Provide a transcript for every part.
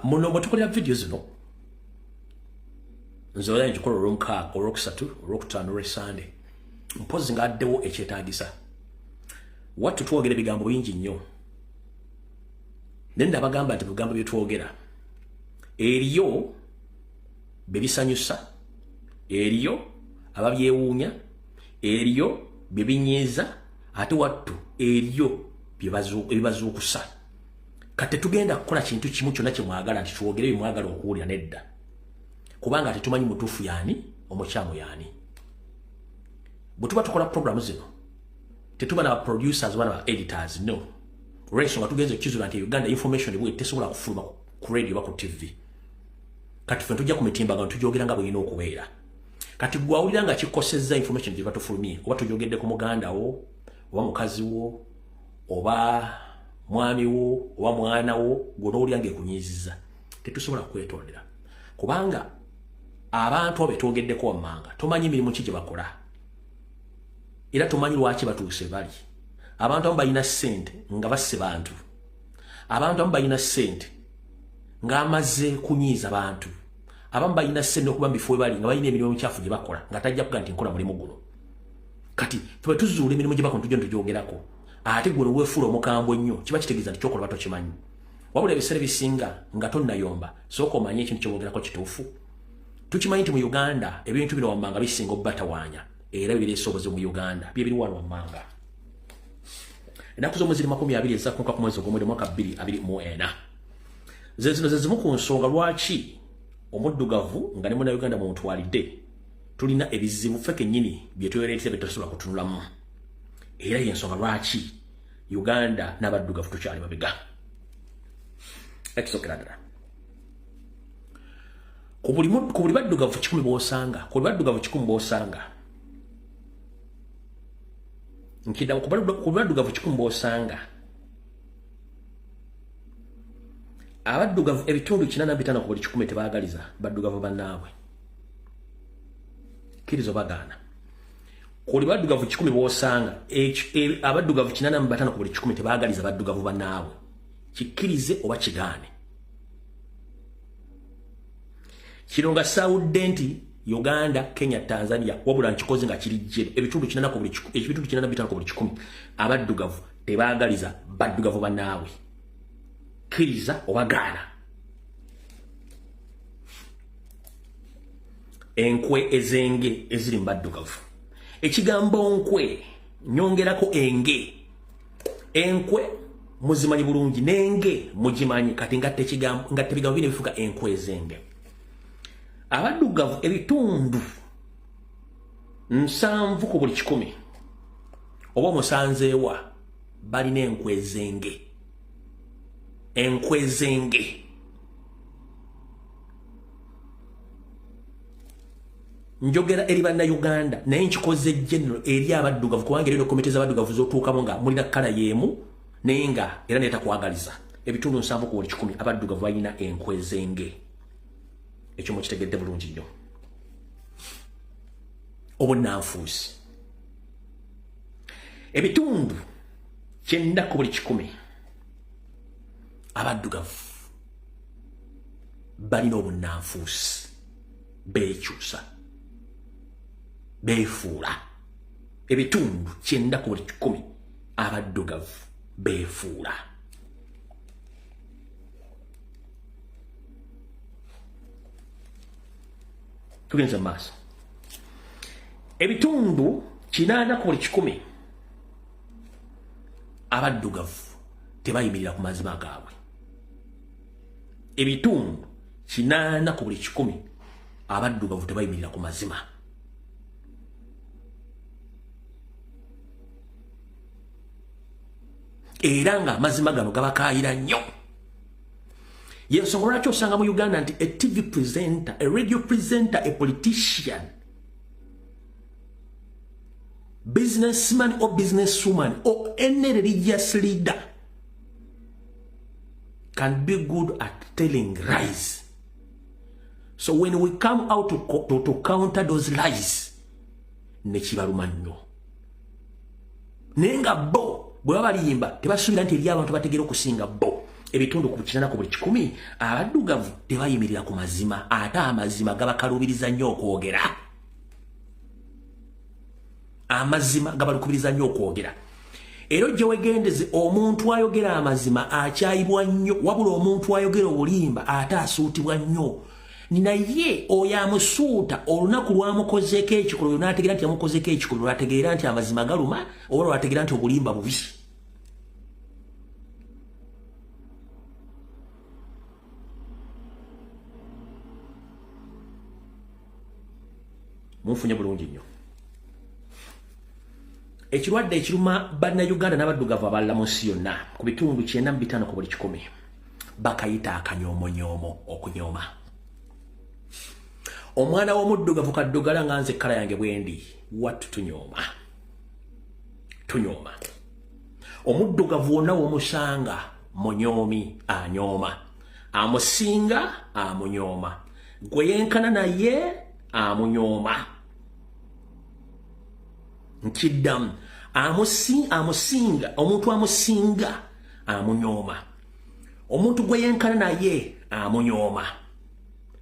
muno batukolera video zino nzoya njikola olwomukaaga olwokusatu olwokutaano olw'esande mpozi ng'addewo ekyetaagisa wattu twogera ebigambo bingi nnyo naye ndabagamba nti bigambo bye twogera eriyo bebisanyusa eriyo ababyewuunya eriyo bebinyiiza ate wattu eriyo ebibazuukusa kati tugenda kukola kintu kimu kyonna kye mwagala nti twogere bye mwagala okuwulira nedda kubanga tetumanyi mutuufu yaani omukyamu yaani bwe tuba tukola programu zino tetuba n'aba producers oba n'aba editors no olw'ensonga tugenze okukizula nti Uganda information bwe tesobola kufuluma ku radio oba ku TV kati ffe tujja ku mitimbagano tugyogera nga bweyina okubeera kati gwawulira nga kikosezza information gye batufulumye oba tugyogedde ku muganda wo oba mukazi wo oba mwami wo oba mwana wo gw'onoowulira ng'ekunyiizizza tetusobola kwetondera kubanga abantu abo betwogeddeko wammanga tomanyi mirimu ki gye bakola era tomanyi lwaki batuuse bali abantu abamu balina ssente nga basse bantu abantu abamu balina ssente ng'amaze kunyiiza bantu abamu balina ssente okuba mu bifo bali nga balina emirimu emikyafu gye bakola nga tajja kuga nti nkola mulimu guno kati tuba tuzuula emirimu gye bakola tujja ntugyogerako ate gwe weefuula omukambwe ennyo kiba kitegeeza nti kyokola batokimanyi wabula ebiseera bisinga nga tonnayomba sooka omanye ekintu kyobogerako kituufu tukimanyi nti mu Uganda ebintu bino wammanga bisinga obubatawaanya era bireese obuzibu mu Uganda bye biri wano wammanga ennaku z'omwezi 20 ezakkuka ku mwezi ogw'omwezi mwaka 2024 ze zino ze zimu ku nsonga lwaki omuddugavu nga ne Munnayuganda mumutwalidde tulina ebizibu ffe kennyini bye twereetera bye tosobola kutunulamu era y'ensonga lwaki Uganda n'abaddugavu tukyali mabega ekisookera ddala ku buli baddugavu 10 b'osanga ku buli baddugavu 10 b'osanga nkidda ku buli baddugavu 10 b'osanga abaddugavu ebitundu 85 ku buli 10 tebaagaliza baddugavu bannaabwe kkiriza bagaana ku buli baddugavu 10 b'osanga abaddugavu 85 ku buli 10 tebaagaliza baddugavu bannaabwe kikkirize oba kigaane kino nga saawudde nti Uganda, Kenya, Tanzania wabula nkikoze nga kiri jjero ebitundu 85 ku buli 10 abaddugavu tebaagaliza baddugavu bannaabwe kkiriza oba gaana enkwe ezenge eziri mu baddugavu ekigambo nkwe nyongerako enge enkwe muzimanyi bulungi nenge mugimanyi kati ngatte ebigambo bino bifuga enkwe ezenge abaddugavu ebitundu 7 ku buli 10 oba musanzeewa balina enkwe ezenge njogera eri bannayuganda naye nkikoze general eri abaddugavu kubanga erino komite z'abaddugavu z'otuukamu nga mulina kkala y'emu naye nga era neetakwagaliza ebitundu 7 ku buli 10 abaddugavu balina enkwe ezenge ekyo mukitegedde bulungi nnyo obunnanfuusi ebitundu 9 ku buli 10 abaddugavu balina obunnanfuusi beekyusa beefuula ebitundu 9 ku buli 10 abaddugavu beefuula tugenze mu maaso ebitundu 8 ku buli 10 abaddugavu tebayimirira ku mazima gaabwe ebitundu 8 ku buli 10 abaddugavu tebayimirira ku mazima era nga amazima gano gabakaayira nnyo yensonga lwaki osanga mu Uganda nti a TV presenter, a radio presenter, a politician, businessman or businesswoman or any religious leader can be good at telling lies. So when we come out to counter those lies, nekibaluma nnyo. Nenga bo bwe babaliyimba tebasuubira nti eri abantu bategeera okusinga bo ebitundu ku 80 abaddugavu tebayimirira ku mazima ate amazima gabakalubiriza nnyo okwogera. Amazima gabalukubiriza nnyo okwogera. Ero gye wegendeze omuntu ayogera amazima akyayibwa nnyo wabula omuntu ayogera obulimba ate asuutibwa nnyo. Naye oyo amusuuta olunaku lwamukozeeko ekikolwa n'ategeera nti yamukozeeko ekikolwa n'ategeera nti amazima galuma oba lw'ategeera nti obulimba bubi. Munfunye bulungi nnyo. Ekirwadde ekiruma bannayuganda n'abaddugavu abalala mu nsi yonna ku bitundu 95 ku buli 100 bakayita akanyoomonyooma okunyooma. Omwana w'omuddugavu kaddugala nga nze ekkala yange bwendi wattu tunyooma. Tunyooma. Omuddugavu wonna w'omusanga munyoomi anyooma. Amusinga amunyooma. Gwe yenkana naye amunyooma. Nkiddamu amusinga omuntu amusinga amunyooma. Omuntu gwe yenkana naye amunyooma.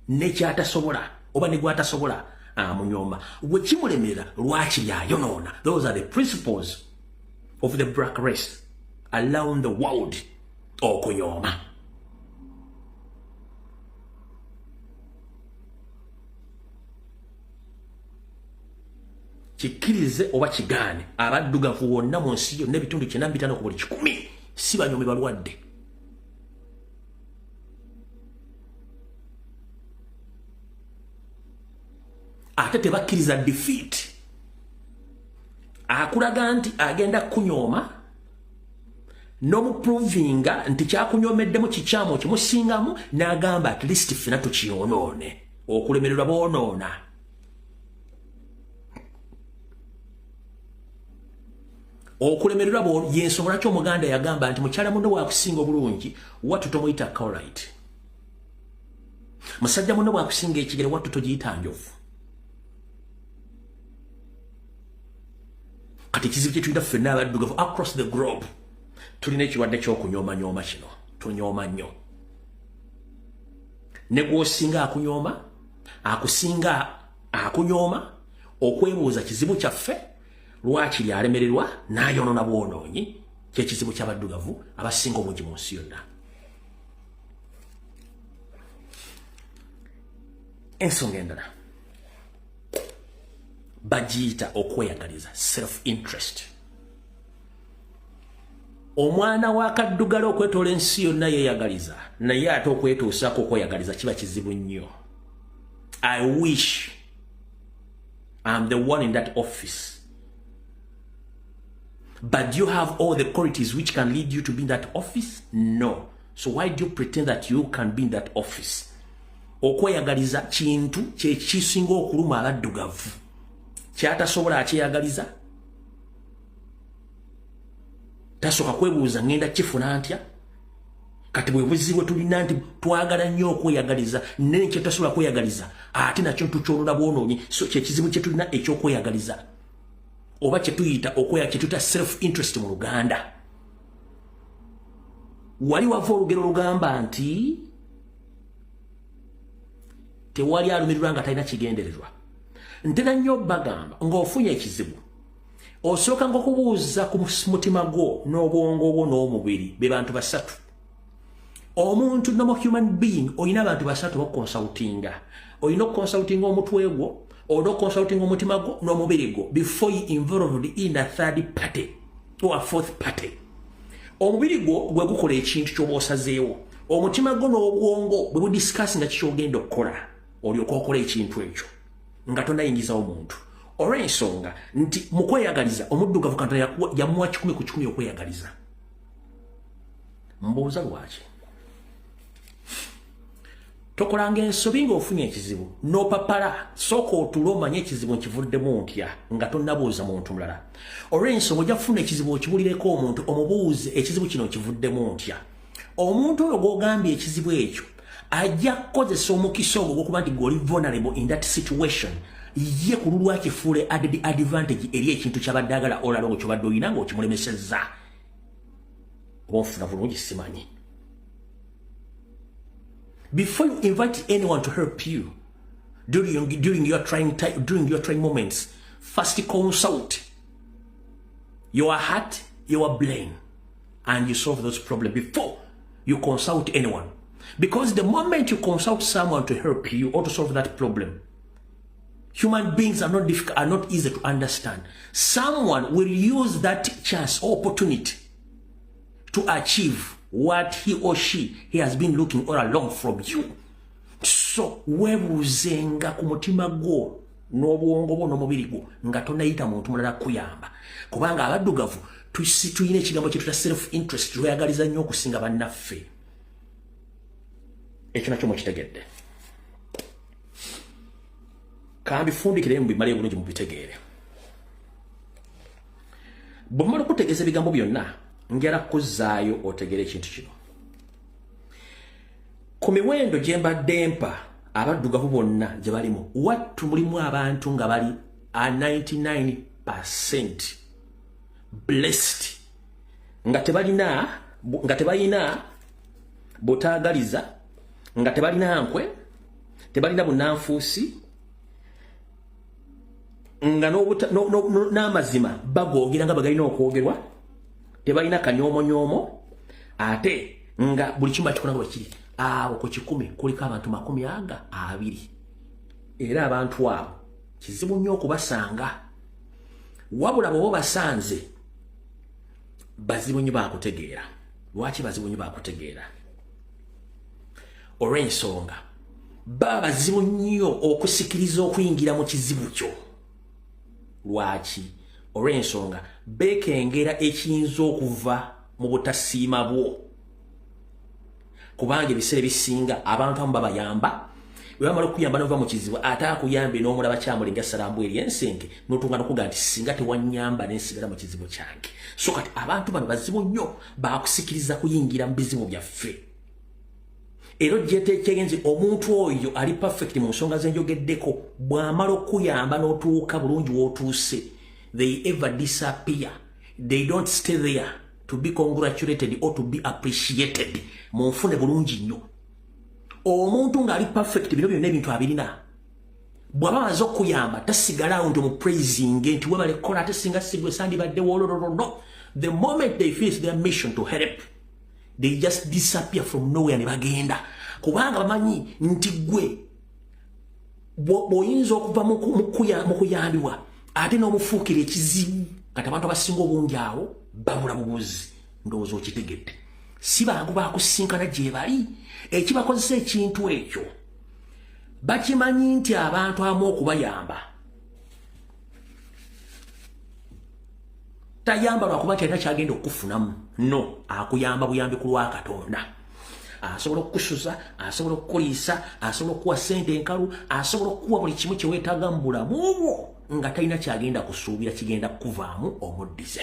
Nekyatasobola oba ne gwatasobola amunyooma. Gwe kimulemerera lwaki yayonoona. Those are the principles of the black race around the world. Okunyooma. Kikirize oba kigaane abaddugavu wonna mu nsi yonna ebitundu 95 ku buli 100 si banyomi balwadde. Ate tebakkiriza defeat. Akulaga nti agenda kunyooma n'omuprovinga nti kyakunyoomeddemu kikyamu kimusingamu n'agamba at least ffena tukiyonoone. Okulemererwa boonoona. Okulemererwa bo yensonga lwaki omuganda yagamba nti mukyala munno bwakusinga obulungi wattu tomuyita Carolite. Musajja munno bwakusinga ekigere wattu togiyita njovu. Kati ekizibu kye tulina ffenna abaddugavu across the globe tulina ekirwadde ky'okunyooma kino. Tunyooma nnyo. Ne gw'osinga akunyooma, akusinga akunyooma, okwebuuza kizibu kyaffe lwaki lyalemererwa n'ayonoona bwonoonyi ky'ekizibu ky'abaddugavu abasinga obungi mu nsi yonna. Ensonga endala bagiyita okweyagaliza, self interest. Omwana wa kaddugala okwetoola ensi yonna yeeyagaliza naye ate okwetuusaako okweyagaliza kiba kizibu nnyo. I wish I'm the one in that office. But do you have all the qualities which can lead you to be in that office? No. So why do you pretend that you can be in that office? Okweyagaliza kintu kye kisinga okuluma abaddugavu. Kyatasobola akyeyagaliza. Tasooka kwebuuza ngenda kifuna ntya. Kati bwe buzibu tulina nti twagala nnyo okweyagaliza naye kye tasobola kweyagaliza ate nakyo tukyolula bwonoonyi. So kye kizibu kye tulina ekyokweyagaliza. Oba kye tuyita kye tuta self interest mu Luganda. Wali wava olugero lugamba nti tewali alumirirwa nga talina kigendererwa. Ntera nnyo bagamba ng'ofunye ekizibu osooka ng'okubuuza ku mutima gwo n'obwongo bwo n'omubiri be bantu basatu. Omuntu nomo human being oyina abantu basatu bokonsultinga. Oyina okonsultinga omutwe gwo, olina okonsultinga omutima gwo n'omubiri gwo before you involved in a third party or a fourth party. Omubiri gwo gwe gukola ekintu ky'oba osazeewo. Omutima gwo n'obwongo bwe budiscuss nga kikyogenda okukola olyoka okola ekintu ekyo nga tonnayingiza omuntu. Olw'ensonga nti mu kweyagaliza omuddugavu Katonda yamuwa 10 ku 10 okweyagaliza. Mbuuza lwaki tokolanga ensobi ng'ofunye ekizibu n'opapala sooka otulo omanye ekizibu nkivuddemu ntya nga tonnabuuza muntu mulala. Olw'ensonga ojja kufuna ekizibu okibulireko omuntu omubuuze ekizibu kino nkivuddemu ntya. Omuntu oyo gw'ogambye ekizibu ekyo ajja kukozesa omukisa ogwo gw'okuba nti gw'oli vulnerable in that situation ye ku lulwa kifuule added advantage eri ekintu ky'abadde agala olala okyo badde oyina ng'okimulemesezza. Oba ofuna bulungi simanyi. before you invite anyone to help you during your trying time, during your trying moments, first consult your heart, your brain, and you solve those problems before you consult anyone. Because the moment you consult someone to help you or to solve that problem, human beings are not difficult, are not easy to understand. Someone will use that chance or opportunity to achieve what he or she has been looking all along from you. So webuzenga ku mutima gwo n'obwongo bwo n'omubiri gwo nga tonayita muntu mulala kuyamba, kubanga abaddugavu tuyina ekigambo kye tuta self interest, tweyagaliza nnyo okusinga bannaffe. Ekyo nakyo mukitegedde. Kambifundikire mbimale bulungi mubitegeere. Bwe mmala okutegeeza ebigambo byonna njala kuzaayo otegere ekintu kino. Ku miwendo gye mbadde mpa abaddugavu bonna gye balimu, wattu mulimu abantu nga bali 99% blessed, nga tebalina botaagaliza, nga tebalina nkwe, tebalina bunnanfuusi, nga n'amazima bagoogera nga bagalina okwogerwa, tebalina kanyoomonyoomo, ate nga buli kimu bakikola nga bwekiri. Awo ku 100 kuliko abantu 20. Era abantu abo kizibu nnyo okubasanga. Wabula bw'oba basanze bazibu nnyo bakutegeera. Lwaki bazibu nnyo bakutegeera? Olw'ensonga baba bazibu nnyo okusikiriza okuyingira mu kizibu kyo. Lwaki? Olw'ensonga beekengera ekiyinza okuva mu butasiima bwo. Kubanga ebiseera ebisinga abantu abamu babayamba, webamala okuyamba n'ova mu kizibu ate akuyambe n'omulaba kyamulinga salambu eri ensenke n'otunga n'okuga nti singa tewanyamba n'ensigala mu kizibu kyange. So kati abantu bano bazibu nnyo bakusikiriza kuyingira mu bizibu byaffe. Era gyeteekenze omuntu oyo ali perfect mu nsonga ze njogeddeko, bw'amala okuyamba n'otuuka bulungi w'otuuse, they ever disappear. They don't stay there to be congratulated or to be appreciated. Munfune bulungi nnyo. Omuntu ng'ali perfect bino byonna ebintu abirina, bw'aba amaze okuyamba tasigalawo nti omupraising nti webale kola ate singa sigwe sandibadde wolololo. No. The moment they finish their mission to help, they just disappear from nowhere ne bagenda. Kubanga bamanyi nti gwe bw'oyinza okuva mu kuyambibwa ate n'omufuukira ekizibu, kati abantu abasinga obungi awo babula bubuzi. Ndowooza okitegedde. Si bangu bakusinkana gye bali, ekibakozesa ekintu ekyo bakimanyi nti abantu abamu okubayamba tayamba lwakuba nti alina kyagenda okukufunamu. No, akuyamba buyambi ku lwa Katonda. Asobola okukusuza, asobola okukuliisa, asobola okukuwa ssente enkalu, asobola okukuwa buli kimu kye weetaaga mu bulamu bwo nga talina kyagenda kusuubira kigenda kukuvaamu omuddize.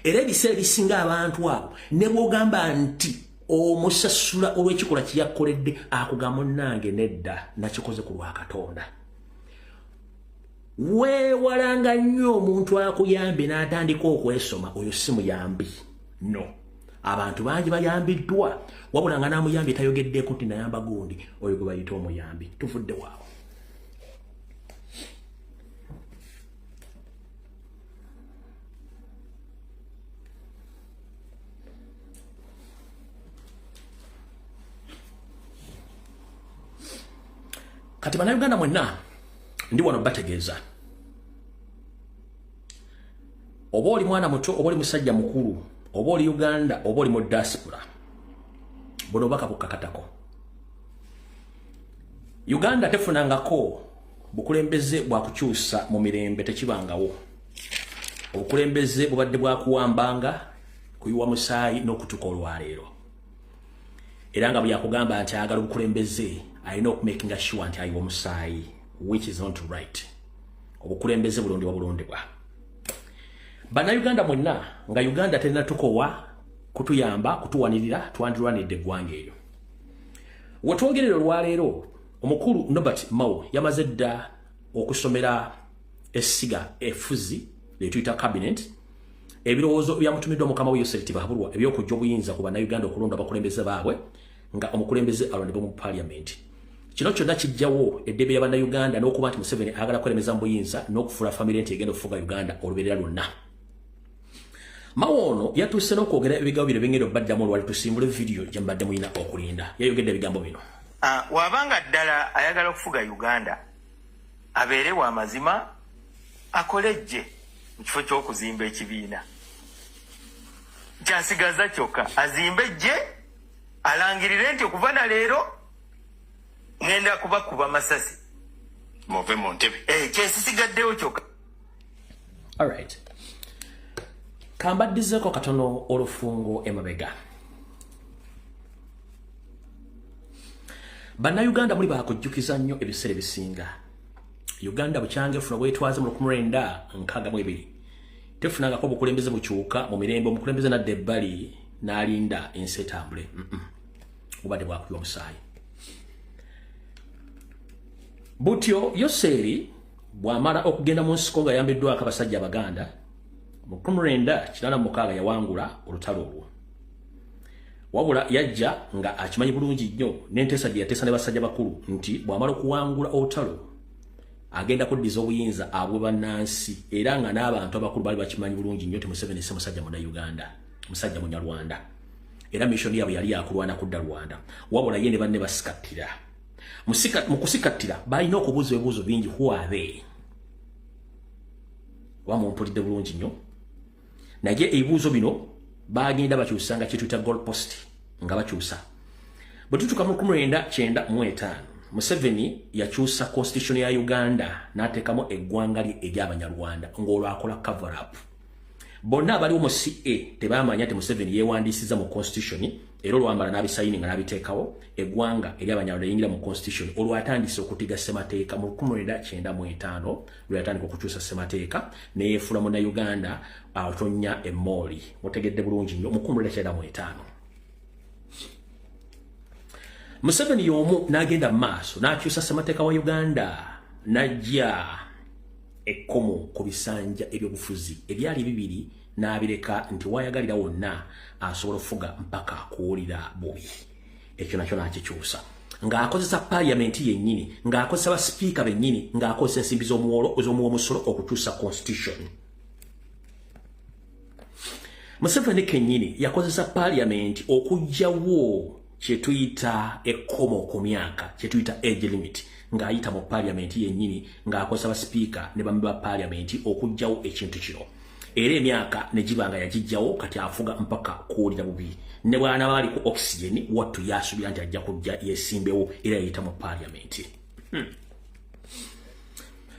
Era ebiseera ebisinga abantu abo ne bw'ogamba nti omusasula olw'ekikola kye yakkoledde, akugamba nange nedda nakikoze ku lwa Katonda. Weewalanga nnyo omuntu akuyambe n'atandika okwesoma, oyo si muyambi. No. Abantu bangi bayambiddwa, wabula nga n'amuyambi tayogeddeko nti nayamba gundi, oyo gwe bayita omuyambi. Tuvudde waawo. Kati bannayuganda mwenna ndi wano bategeeza, oba oli mwana muto, oba oli musajja mukulu, oba oli Uganda, oba oli mu diaspora, buno baka bukakatako. Uganda tefunangako bukulembeze bwa kukyusa mu mirembe, tekibangawo. Obukulembeze bubadde bwa kuwambanga, kuyiwa musaayi n'okutuka olwaleero. Era nga buli akugamba nti ayagala obukulembeze alina okumakinga sure nti ayiwa omusaayi, which is not right. Obukulembeze bulondebwa bulondebwa. Bannayuganda mwenna nga Uganda terina tukowa kutuyamba kutuwanirira twandirwanidde eggwanga eryo. Wetwogerera olwaleero, omukulu Norbert Mao yamaze dda okusomera essiga effuzi lyetuyita cabinet ebirowoozo byamutumiddwa Mukama we Yosef Tibahabulwa ebyokujja obuyinza ku bannayuganda okulonda abakulembeze baabwe nga omukulembeze alondebwe mu parliament. Kino kyonna kijjawo eddembe lya bannayuganda n'okuba nti Museveni ayagala kwelemeza mu buyinza n'okufuula famire nti egenda okufuga Uganda olubeerera lwonna. Mawono yatuuse n'okwogera ebigambo bino bingenda obbaddamu olwali tusimbule vidiyo gye mbadde mulina okulinda. Yayogedde ebigambo bino. Wabanga ddala ayagala okufuga Uganda abeere wa mazima akolejje mu kifo ky'okuzimba ekibiina. Kyasigaza kyokka azimbe ejje alangirire nti okuva na leero ngenda kubakuba masasi move mu ntebe. Kyesisigaddewo kyokka. Alright. Kambaddizeeko katono olufungo emabega. Bannayuganda muli baakujjukiza nnyo ebiseera ebisinga. Uganda bukyange efuna bwetwaze mu 1962 tefunangako obukulembeze bukyuka mu mirembe omukulembeze nadda ebbali n'alinda ensi etambule. Obadde bwakuba omusaayi. Butyo Yoseri bw'amala okugenda mu nsiko nga yambiddwako abasajja Abaganda mu 1986 yawangula olutalo olwo. Wabula yajja nga akimanyi bulungi nnyo n'enteesa gye yateesa ne basajja bakulu nti bw'amala okuwangula olutalo agenda kuddiza obuyinza abwe bannansi era nga n'abantu abakulu bali bakimanyi bulungi nnyo ti Museveni si musajja Munnayuganda, musajja Munyarwanda. Era missoni yaabwe yali yakulwana kudda Rwanda. Wabula ye ne banne basikattira. Mu kusikattira balina okubuuza ebibuuzo bingi. Who are they? Wamumpulidde bulungi nnyo. Naye ebibuuzo bino bagenda bakyusanga kyetuyita goal post nga bakyusa. Bwe tutuuka mu 1995 Museveni yakyusa constitution ya Uganda n'ateekamu eggwanga lye ery'Abanyarwanda ng'olwakola cover up. Bonna abaliwo mu CA tebamanya nti Museveni yeewandiisiza mu constitution era olwambala n'abisayini nga n'abiteekawo eggwanga ery'Abanyarwanda yingira mu constitution olwatandise okutiga ssemateeka mu 1995 lweyatandika okukyusa ssemateeka neyeefula Munnayuganda atonya emmooli. Mutegedde bulungi nnyo mu 1995. Museveni y'omu n'agenda maaso n'akyusa ssemateeka wa Uganda n'ajja ekkomo ku bisanja ebyobufuzi ebyali bibiri n'abireka nti wayagalira wonna asobola okufuga mpaka kuwulira bubi. Ekyo nakyo n'akikyusa ng'akozesa parliamenti yennyini, ng'akozesa basipiika bennyini, ng'akozesa ensimbi z'omuwomusolo okukyusa constitution. Museveni kennyini yakozesa parliamenti okuggyawo kyetuyita ekkomo ku myaka, kyetuyita age limit, ng'ayita mu parliamenti yennyini ng'akozesa basipiika ne bambi ba parliamenti okuggyawo ekintu kino. Era emyaka ne giba nga yagijjawo kati afuga mpaka kuwulira bubi. Ne bwana bali ku oxygen wattu yasubira nti ajja kujja yesimbewo era yayita mu parliamenti.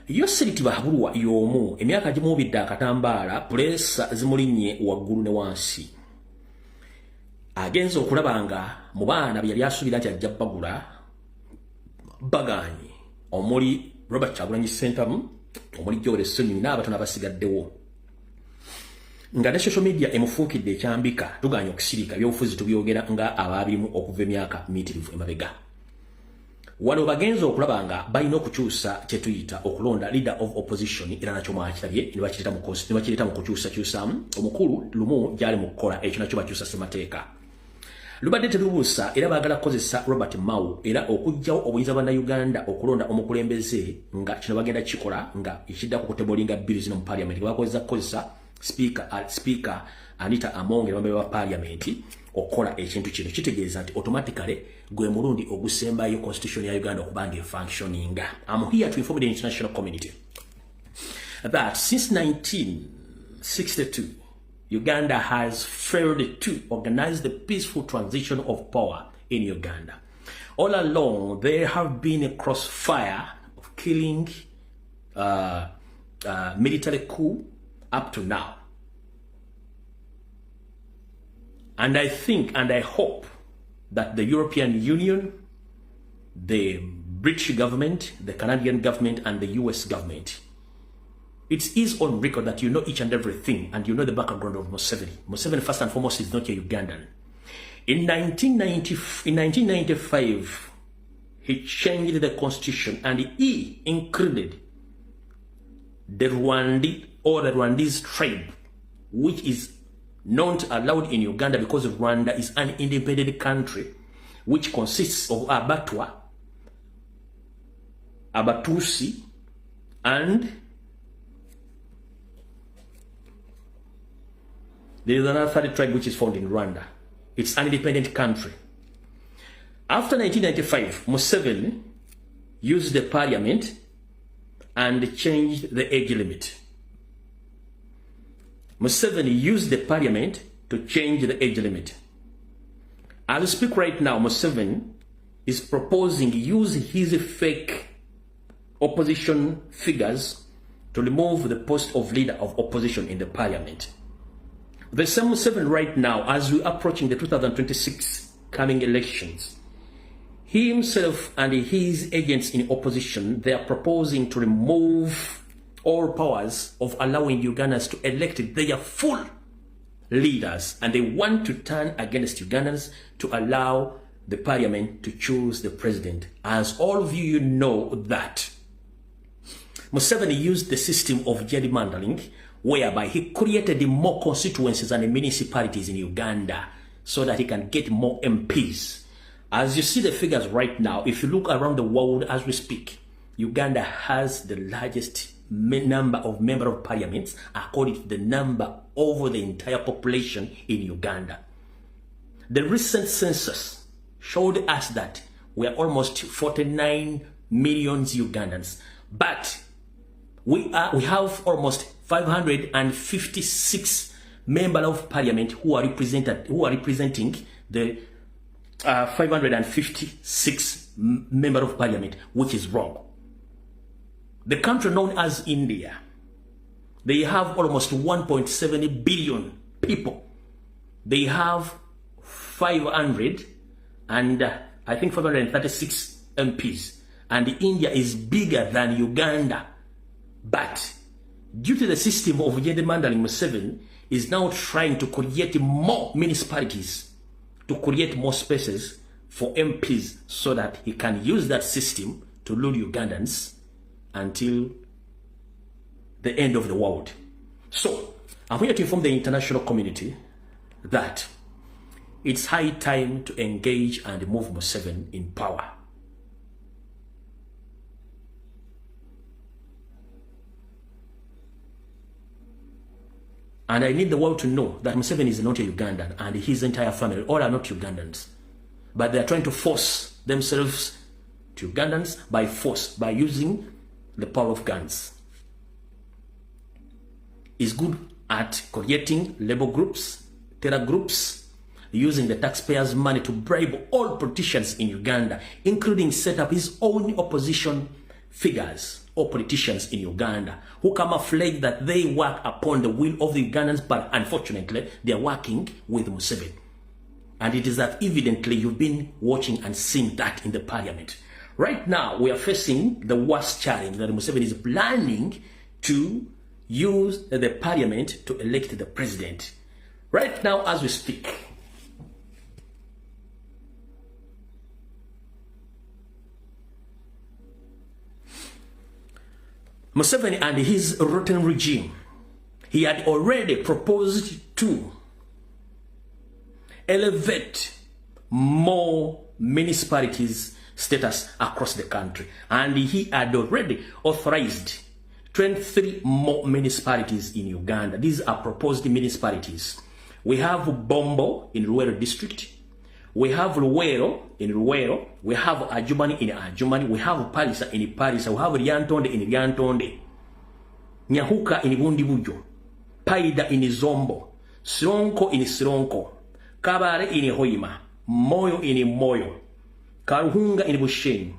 Yoseri Tibahabulwa y'omu emyaka gimubidde akatambaala pulesa zimulinnye waggulu ne wansi. Agenza okulaba nga mu baana bye yali asubira nti ajja bagula baganyi omuli Robert Kyagulanyi Ssentamu, omuli Joel Ssennyonyi n'abatono abasigaddewo. Nga ne social media emufuukidde ekyambika tuganya okusirika ebyobufuzi tubyogera nga abaabirimu okuva emyaka miitirivu emabega. Wano bagenza okulaba nga balina okukyusa kyetuyita okulonda leader of opposition era nakyo mwakirabye ne bakireta mu kukyusakyusamu. Omukulu lumu gyali mu kukola ekyo nakyo bakyusa ssemateeka. Lubadde terubuusa era baagala kukozesa Robert Mao era okuggyawo obuyinza bwa Uganda okulonda omukulembeze nga kino bagenda kikola nga ekidda ku kutebolinga bills zino mu parliament. Bakozesa speaker Anita Among ne bambe ba parliament okukola ekintu kino. Kitegeeza nti automatically gwe mulundi ogusembayo constitution ya Uganda okubanga efunctioninga. I'm here to inform the international community that since 1962 Uganda has failed to organize the peaceful transition of power in Uganda. All along, there have been a crossfire of killing, military coup up to now. And I think and I hope that the European Union, the British government, the Canadian government, and the US government, it is on record that you know each and everything and you know the background of Museveni. Museveni, first and foremost, is not a Ugandan. In 1995, he changed the constitution and he included the Rwandese tribe, which is not allowed in Uganda because Rwanda is an independent country. which consists of Abatwa, Abatusi, and there is another third tribe which is found in Rwanda. It's an independent country. After 1995, Museveni used the parliament and changed the age limit. Museveni used the parliament to change the age limit. As we speak right now, Museveni is proposing use his fake opposition figures to remove the post of leader of opposition in the parliament. The same Museveni right now, as we're approaching the 2026 coming elections, he himself and his agents in opposition, they are proposing to remove all powers of allowing Ugandans to elect their full leaders, and they want to turn against Ugandans to allow the parliament to choose the president. As all of you know that Museveni used the system of gerrymandering, whereby he created more constituencies and municipalities in Uganda so that he can get more MPs. As you see the figures right now, if you look around the world as we speak, Uganda has the largest number of members of parliaments according to the number over the entire population in Uganda. The recent census showed us that we are almost 49 million Ugandans, but we have almost 556 members of parliament who are representing the 556 members of parliament, which is wrong. The country known as India, they have almost 1.7 billion people. They have 536 MPs, and India is bigger than Uganda. But due to the system of gerrymandering, Museveni is now trying to create more municipalities, to create more spaces for MPs so that he can use that system to lure Ugandans until the end of the world. So, I'm here to inform the international community that it's high time to engage and move Museveni in power. And I need the world to know that Museveni is not a Ugandan, and his entire family, all are not Ugandans. But they are trying to force themselves to Ugandans by force, by using the power of guns. Is good at creating labor groups, terror groups, using the taxpayers' money to bribe all politicians in Uganda, including set up his own opposition figures or politicians in Uganda who camouflage that they work upon the will of the Ugandans, but unfortunately they are working with Museveni. And it is that evidently you've been watching and seeing that in the parliament. Right now we are facing the worst challenge that Museveni is planning to use the parliament to elect the president. Right now as we speak, Museveni and his rotten regime, he had already proposed to elevate more municipalities status across the country, and he had already authorized 23 more municipalities in Uganda. These are proposed municipalities. We have Bombo in Luwero district, we have Luwero in Luwero, we have Ajumani in Ajumani, we have Palisa in Palisa, we have Lyantonde in Lyantonde, Nyahuka in Bundibujo, Paida in Zombo, Sironko in Sironko, Kabare in Hoima, Moyo in Moyo, Karuhunga in Bushenyi,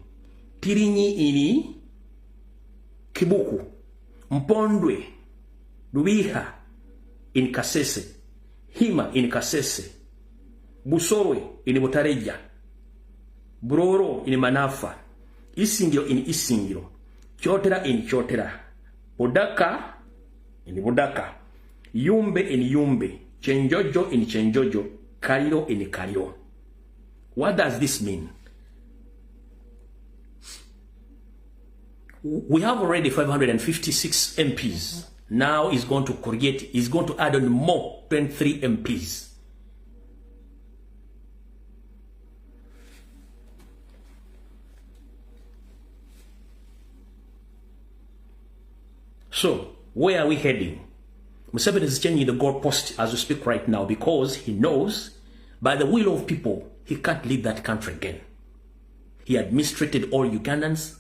Tirinyi in Kibuku, Mpondwe, Lubiha in Kasese, Hima in Kasese, Busorwe in Butareja, Buroro in Manafa, Isingiro in Isingiro, Chotera in Chotera, Bodaka in Bodaka, Yumbe in Yumbe, Chenjojo in Chenjojo, Kariro in Kariro. What does this mean? We have already 556 MPs. Now he's going to add on more 23 MPs. So, where are we heading? Museveni is changing the goalpost as we speak right now because he knows, by the will of people, he can't lead that country again. He had mistreated all Ugandans,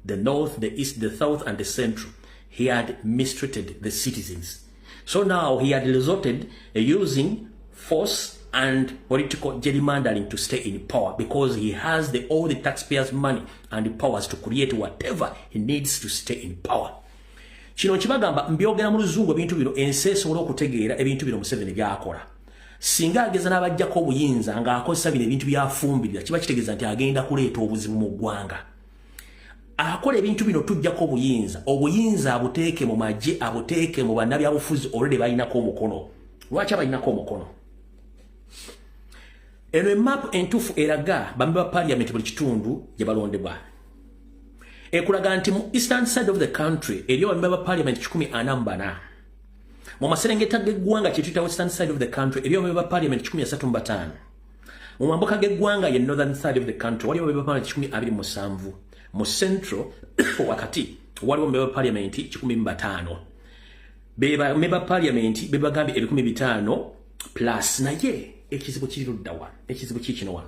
the north, the east, the south, and the central. He had mistreated the citizens. So now he had resorted using force and political gerrymandering to stay in power because he has all the taxpayers' money and the powers to create whatever he needs to stay in power. Kino kibagamba mbyogera mu luzungu ebintu bino ensi esobola okutegeera ebintu bino Museveni byakola. Singa ageza n'abajjako obuyinza ng'akozesa bino ebintu byafumbirira kiba kitegeeza nti agenda kuleeta obuzibu mu ggwanga. Akola ebintu bino tujjako obuyinza abuteeke mu magye abuteeke mu bannabyabufuzi already balinako omukono. Lwaki abalinako omukono? Eno emapu entuufu eraga bambe ba parliament buli kitundu gye balondebwa. Ekulaga nti mu eastern side of the country eriyo bambe ba parliament 144. Mu maserengeta g'eggwanga kye tuyita western side of the country eriyo bambe ba parliament 135. Mu mambuka g'eggwanga ye northern side of the country waliyo bambe ba parliament 27. Mu central wakati waliwo bambe ba parliament 15. Bambe ba parliament bebagambye 15 plus naye ekizibu kiri ludda wa ekizibu kikino wa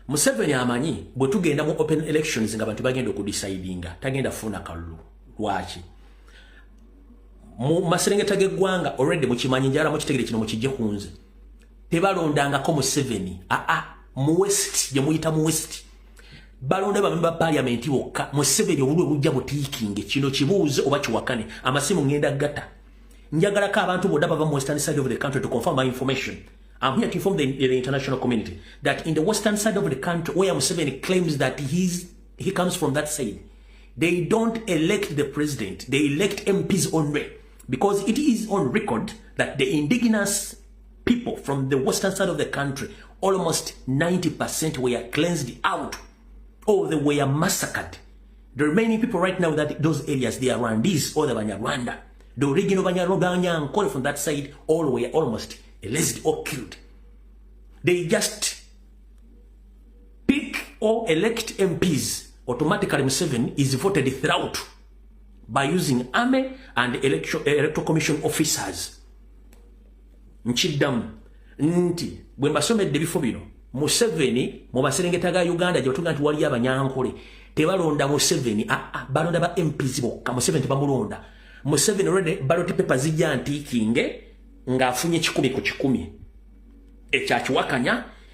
Museveni amanyi bwe tugenda mu open elections nga bantu bagenda okudecidinga tagenda funa kalulu. Lwaki? Mu maserengeta g'eggwanga already mukimanyi njala mukitegere kino mukijje kunze tebalondangako Museveni mu west gye muyita mu west balonda bamemba parliament bokka. Museveni obulwe bujja butiikinge kino kibuuze oba kiwakane amasimu ngenda gata njagala ka abantu boda bava mu western side of the country to confirm my information. I'm here to inform the international community that in the western side of the country where Museveni claims that he comes from that side, they don't elect the president, they elect MPs only, because it is on record that the indigenous people from the western side of the country, almost 90% were cleansed out or they were massacred. The remaining people right now that those areas, they are Rwandese or the Banyarwanda. The original Banyarwanda from that side all were almost erased or killed. They just pick or elect MPs. Automatically Museveni is voted throughout by using army and electoral commission officers. Nchidam nti bwe mbasomedde bifo bino Museveni mu maserengeta ga Uganda gye tuga nti wali abanyankole tebalonda Museveni balonda ba MPs bokka. Museveni tebamulonda. Museveni already ballot paper zijja antikinge ng'afunye 10 ku 10 ekya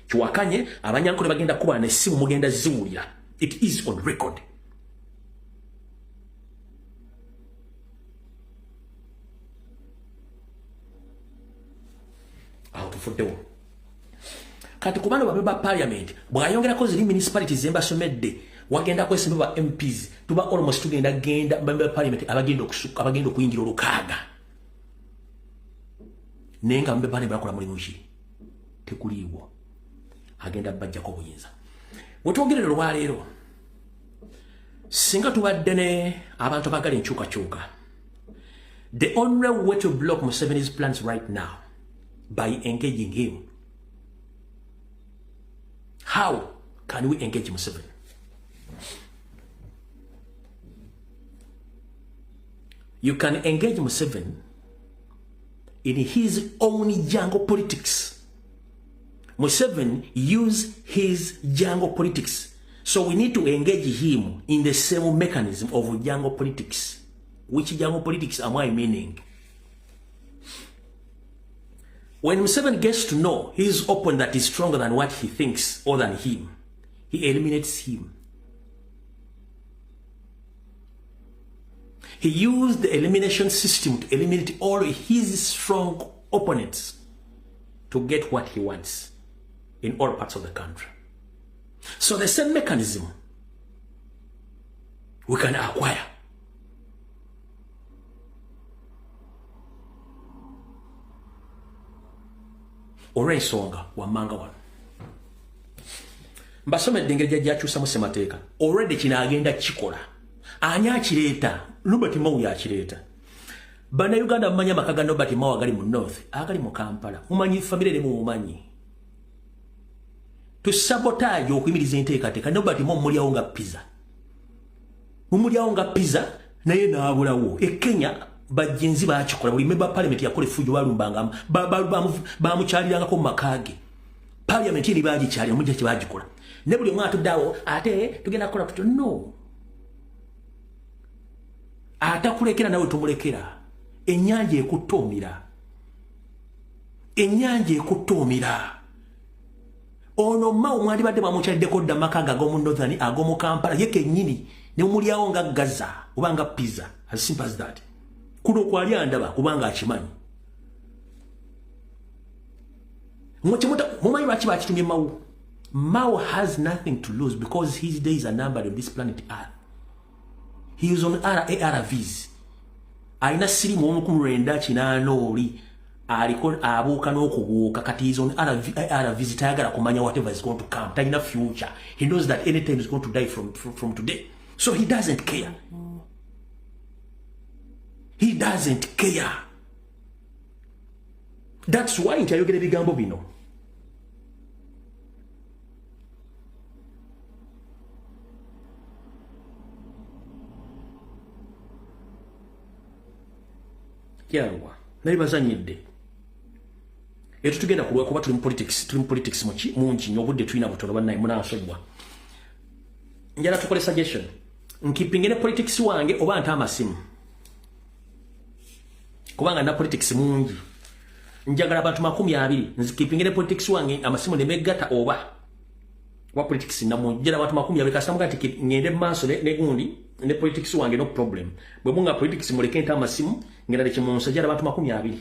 kiwakanye abanyankole bagenda kuba n'essimu mugenda ziwulira. It is on record. Tufuddewo kati kubana babeba parliament bwayongerako ziri municipalities embasomedde wagenda kwesimba ba MPs tuba almost tugenda babeba parliament abagenda okuyingira olukaaga nenga babeba bane bakola mulimu ki tekuliwo agenda bajjako obuyinza wetwogerera olwaleero singa tubadde ne abantu abagala enkyukakyuka. The only way to block Museveni's plans right now by engaging him. How can we engage Museveni? You can engage Museveni in his own jungle politics. Museveni use his jungle politics. So we need to engage him in the same mechanism of jungle politics. Which jungle politics am I meaning? When Museveni gets to know his opponent that is stronger than what he thinks or than him, he eliminates him. He used the elimination system to eliminate all his strong opponents to get what he wants in all parts of the country. So the same mechanism we can acquire. Olw'ensonga wammanga wano mbasomedde engeri gy'akyusa mu ssemateeka already kino agenda kikola. Ani akireeta? Robert Mao yakireeta. Bannayuganda mumanyi amaka ga Robert Mao agali mu north agali mu Kampala mumanyi famire eri mumanyi tusabotage okuyimiriza enteekateeka. Robert Mao mulyawo nga pizza naye naabulawo Kenya bajjenzi bakikola buli member parliament yakole fujo balumbanga bamukyalirangako mu makage parliament ni bagikyalira mujja kibagikola ne buli omwana tuddawo ate tugenda kukola tuto no atakulekera nawe tumulekera ennyanja ekutomira ono mawo mwali badde bamukyaliddeko dda makanga ag'omu northern ag'omu Kampala ye kennyini ne mulyawo nga Gaza oba nga pizza as simple as that kuno kwali andaba kubanga akimanyi mumanyi lwaki bakitumye mawo Mao has nothing to lose because his days are numbered on this planet Earth. He is on ARVs. Aina siri mu 1980 aliko abuuka n'okubuuka kati he is on ARVs tayagala kumanya whatever is going to come. Talina future. He knows that anytime is going to die from today. So he doesn't care. He doesn't care. That's why nkyayogera ebigambo bino. Yarwa nali bazanyidde etu tugenda kuba tuli mu politics mungi nyobudde tulina butono bannaye munansonyiwa njala tukole suggestion nkipingene politics wange oba nta amasimu kubanga na politics mungi njagala abantu 20 nzikipingene politics wange amasimu nemegata oba wa politics namunjira abantu 20 kasamuka tiki ngende maso ne gundi ne politics wange no problem bwe munga politics muleke nta amasimu ngenda leche munsajja abantu 20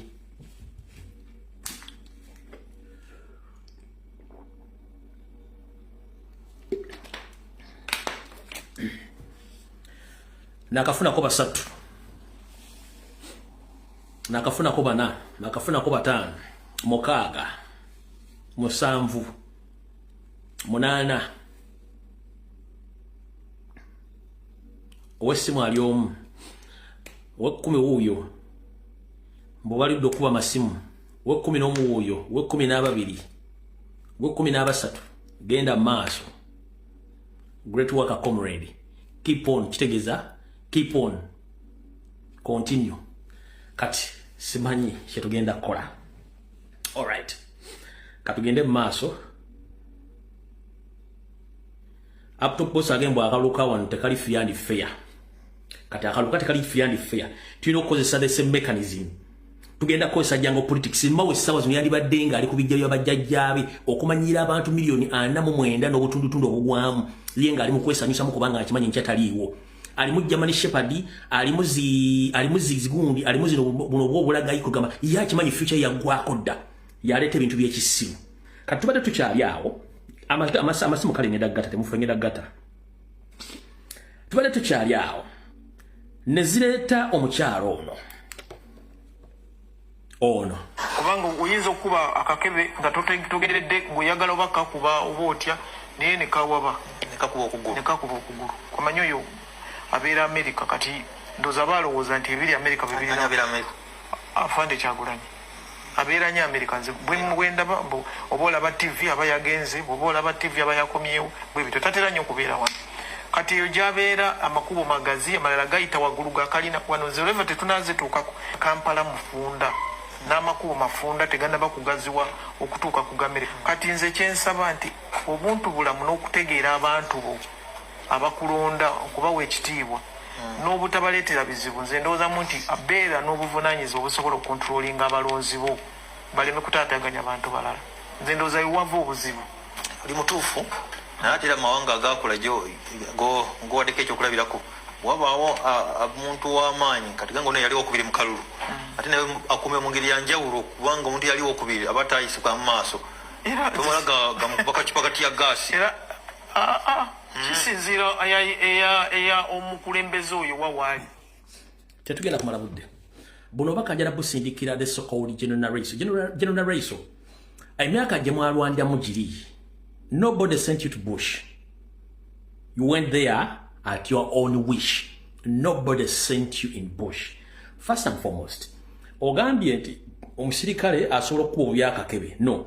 nakafuna ko basatu nakafuna ko bana nakafuna ko batano mukaaga musanvu munana owesimu aliomu wekumi wuuyo mbubalidde okuba masimu wekumi n'omu wuuyo wekumi n'ababiri wekumi n'abasatu genda maaso great worker comrade keep on kitegeza keep on continue kati simanyi kyetugenda kukola alright katugende maaso up to post again bwa akaluka wano tekali fiandi fair kati akaluka tekali fiandi fair tulina okukozesa the same mechanism tugenda kukozesa jango politics mawe sawa zino yali baddenga ali kubijja byabajjajjabe okumanyira abantu milioni 49 n'obutundutundu obugwamu yenga ali mu kwesanyusa mu kubanga akimanyi nkyataliiwo ali mu German Shepherd ali mu zigundi ali mu zino buno bwobulaga ikugama yakimanyi future yagwako dda yaleta ebintu by'ekisimu kati tubadde tukyali awo amasimu kale ngedagata temufengeda gata tubadde tukyali awo nezireta omukyalo ono kubanga uyinza okuba akakebe nga togeredde bweyagala obaka kuba oba otya naye nekawaba nekakuba okugulu kwamanyi oyo abeera Amerika kati ndoza balowooza nti ebiri Amerika bibiri afande Kyagulanyi abeera nnyo Amerika nze bwendaba oba olaba TV aba yagenze oba olaba TV aba yakomyewo bwe bityo tatera nnyo okubeera wano kati eyo gyabeera amakubo magazi amalala gayita waggulu gakalina wano zereva tetunazituukako Kampala mufunda n'amakubo mafunda tegannaba kugaziwa okutuuka ku Amerika kati nze kyensaba nti obuntu bulamu n'okutegeera abantu bo abakulonda okubawa ekitiibwa n'obutabaleetera bizibu nze ndowoozamu nti abeera n'obuvunaanyiza obusobola okuntrolinga abalonzi bo baleme kutaataganya abantu balala nze ndowooza iwava obuzibu oli mutuufu naye ate era mawanga agakola ngowaddeko ekyokulabirako wabaawo omuntu w'amaanyi kati gange ono yaliwo okubiri mu kalulu ate naye akumye mu ngeri yanjawulo kubanga omuntu yaliwo okubiri aba tayisibwa mu maaso tomala gamukubaka kipakati ya gaasi kisinziira eya omukulembeze oyo wawaali tetugenda kumala budde buno bakajala busindikira the so-called General Raiso emyaka gye mwalwaniramu giri nobody sent you to Bush you went there at your own wish nobody sent you in Bush first and foremost ogambye nti omusirikale asobola okuba obyakakebe no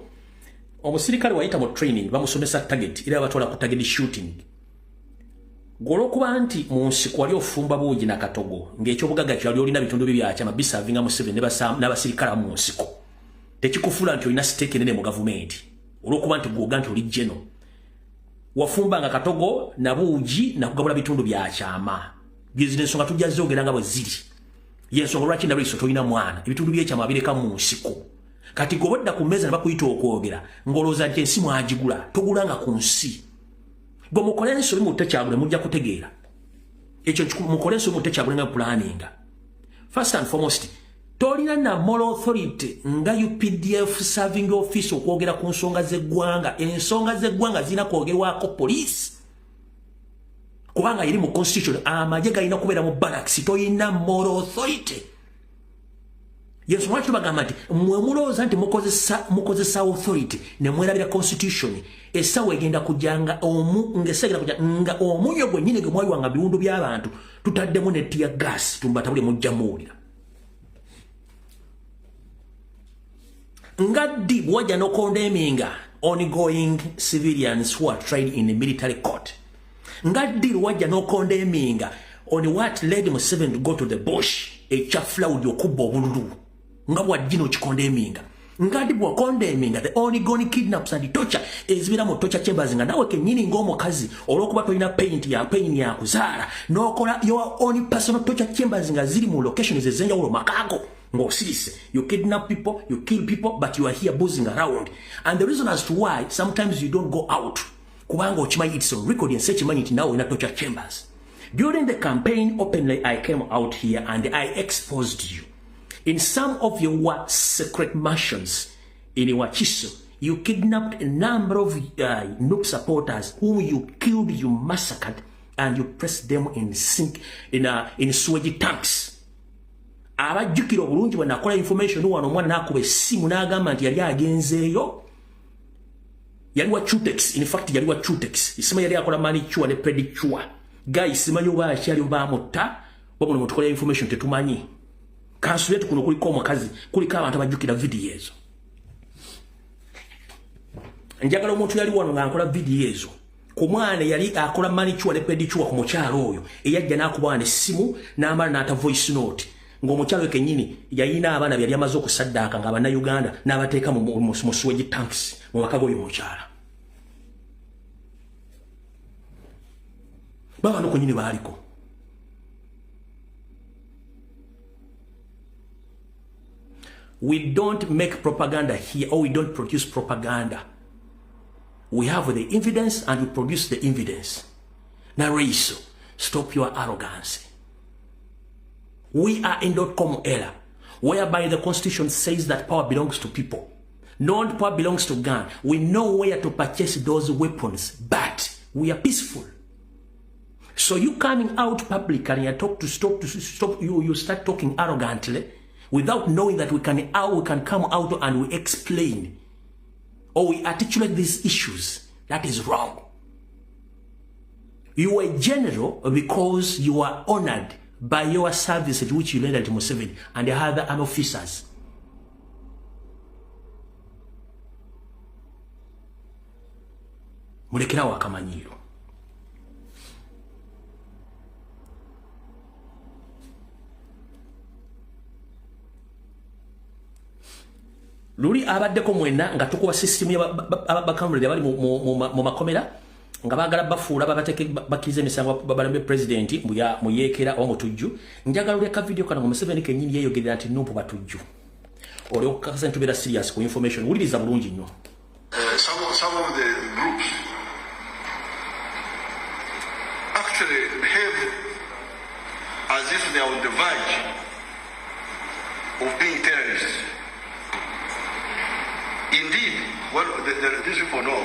omusirikale wayita mu training bamusomesa target era batwala ku target shooting Golokuba nti mu nsiko wali ofumba buugi na katogo ng'ekyobugaga kyali olina bitundu bibya kyama bisavinga mu 7 n'abasirikala mu nsiko tekikufula nti olina stake nene mu gavumenti olwokuba nti gwoga nti oli jeno wafumba nga katogo na buugi na kugabula bitundu bya kyama gizine nsonga tujja zoogera nga bwe ziri yensonga lwaki na lwiso tolina mwana ebitundu by'ekyama bireka mu nsiko kati gobodda ku mmeeza ne bakuyita okwogera ng'olowooza nti ensi mwagigula togulanga ku nsi gwe mukolenso oli mutekyagule mujja kutegeera ekyo mukolenso oli mutekyagule nga planning first and foremost tolina na moral authority nga UPDF serving office okwogera ku nsonga z'eggwanga ensonga z'eggwanga zirina kwogerwako police kubanga iri mu constitution amagye galina kubeera mu barracks toyina moral authority yesu mwaki tubagamba nti mmwe mulowooza nti mukozesa authority ne mwerabira constitution essawa egenda kujjanga ng'essagenda kujja nga omulyo gwennyini gwe mwaliwanga biwundu by'abantu tutaddemu ne tear gas tumbatabule mujja muwulira nga ddi bwajja n'okondeming ongoing civilians who are tried in the military court nga ddi wajja n'okondeming on what led Museveni to go to the bush ekyafulawudi okubba obululu nga bwajjino kikondeming nga ddi bwakondeming the ongoing kidnaps and torture ezibira mu torture chambers nga nawe kennyini ng'omukazi olw'okuba tolina pain ya kuzaala n'okola your own personal torture chambers nga ziri mu locations ez'enjawulo makaago ng'osirise you kidnap people you kill people but you are here boozing around and the reason as to why sometimes you don't go out kubanga okimanyi it's on record and sekimanyi nti nawe olina torture chambers during the campaign openly I came out here and I exposed you in some of your secret mansions in Wachiso. You kidnapped a number of Nup supporters whom you killed, you massacred, and you pressed them in sewage tanks. Abajjukira obulungi bwe nakola information wano omwana n'akuba essimu n'agamba nti yali agenzeeyo yali wa Chutex. In fact yali wa Chutex. Isima yali akola manicure ne pedicure. Guys simanyi oba akyali oba amutta wabula mutukola information tetumanyi. Kansu yetu kuno kuliko omukazi kuliko abantu abajjukira video ezo. Njagala omuntu yali wano ng'akola video ezo ku mwana yali akola manicure ne pedicure ku mukyalo oyo eyajja n'akuba n'essimu n'amala n'ata voice note ng'omukyalo kennyini yalina abaana byali amaze okusaddaaka nga bannayuganda n'abateeka mu sewage tanks mu maka g'oyo mukyala. Baba no kwennyini baaliko. We don't make propaganda here, or we don't produce propaganda. We have the evidence and we produce the evidence. Now, Reiso, stop your arrogance. We are in .com era, whereby the Constitution says that power belongs to people. Not power belongs to gun. We know where to purchase those weapons, but we are peaceful. So you coming out publicly and you talk to stop you start talking arrogantly without knowing that we can come out and we explain or we articulate these issues. That is wrong. You are general because you are honored by your service at which you rendered to Museveni and the other officers. Mulekera wakamanyiro. Luli abaddeko mwena nga tukuba system ya bakamulira bali mu makomera nga bagala bafuula babateke bakize emisango babalambe president mu yeekera oba mutujju njagala uleka video kana mu Museveni kennyini yeeyogerera nti numpu batujju oli okukakasa ntubera serious ku information wuliriza bulungi nnyo. Some of the groups actually behave as if they are on the verge of being terrorists. Indeed, well, these people know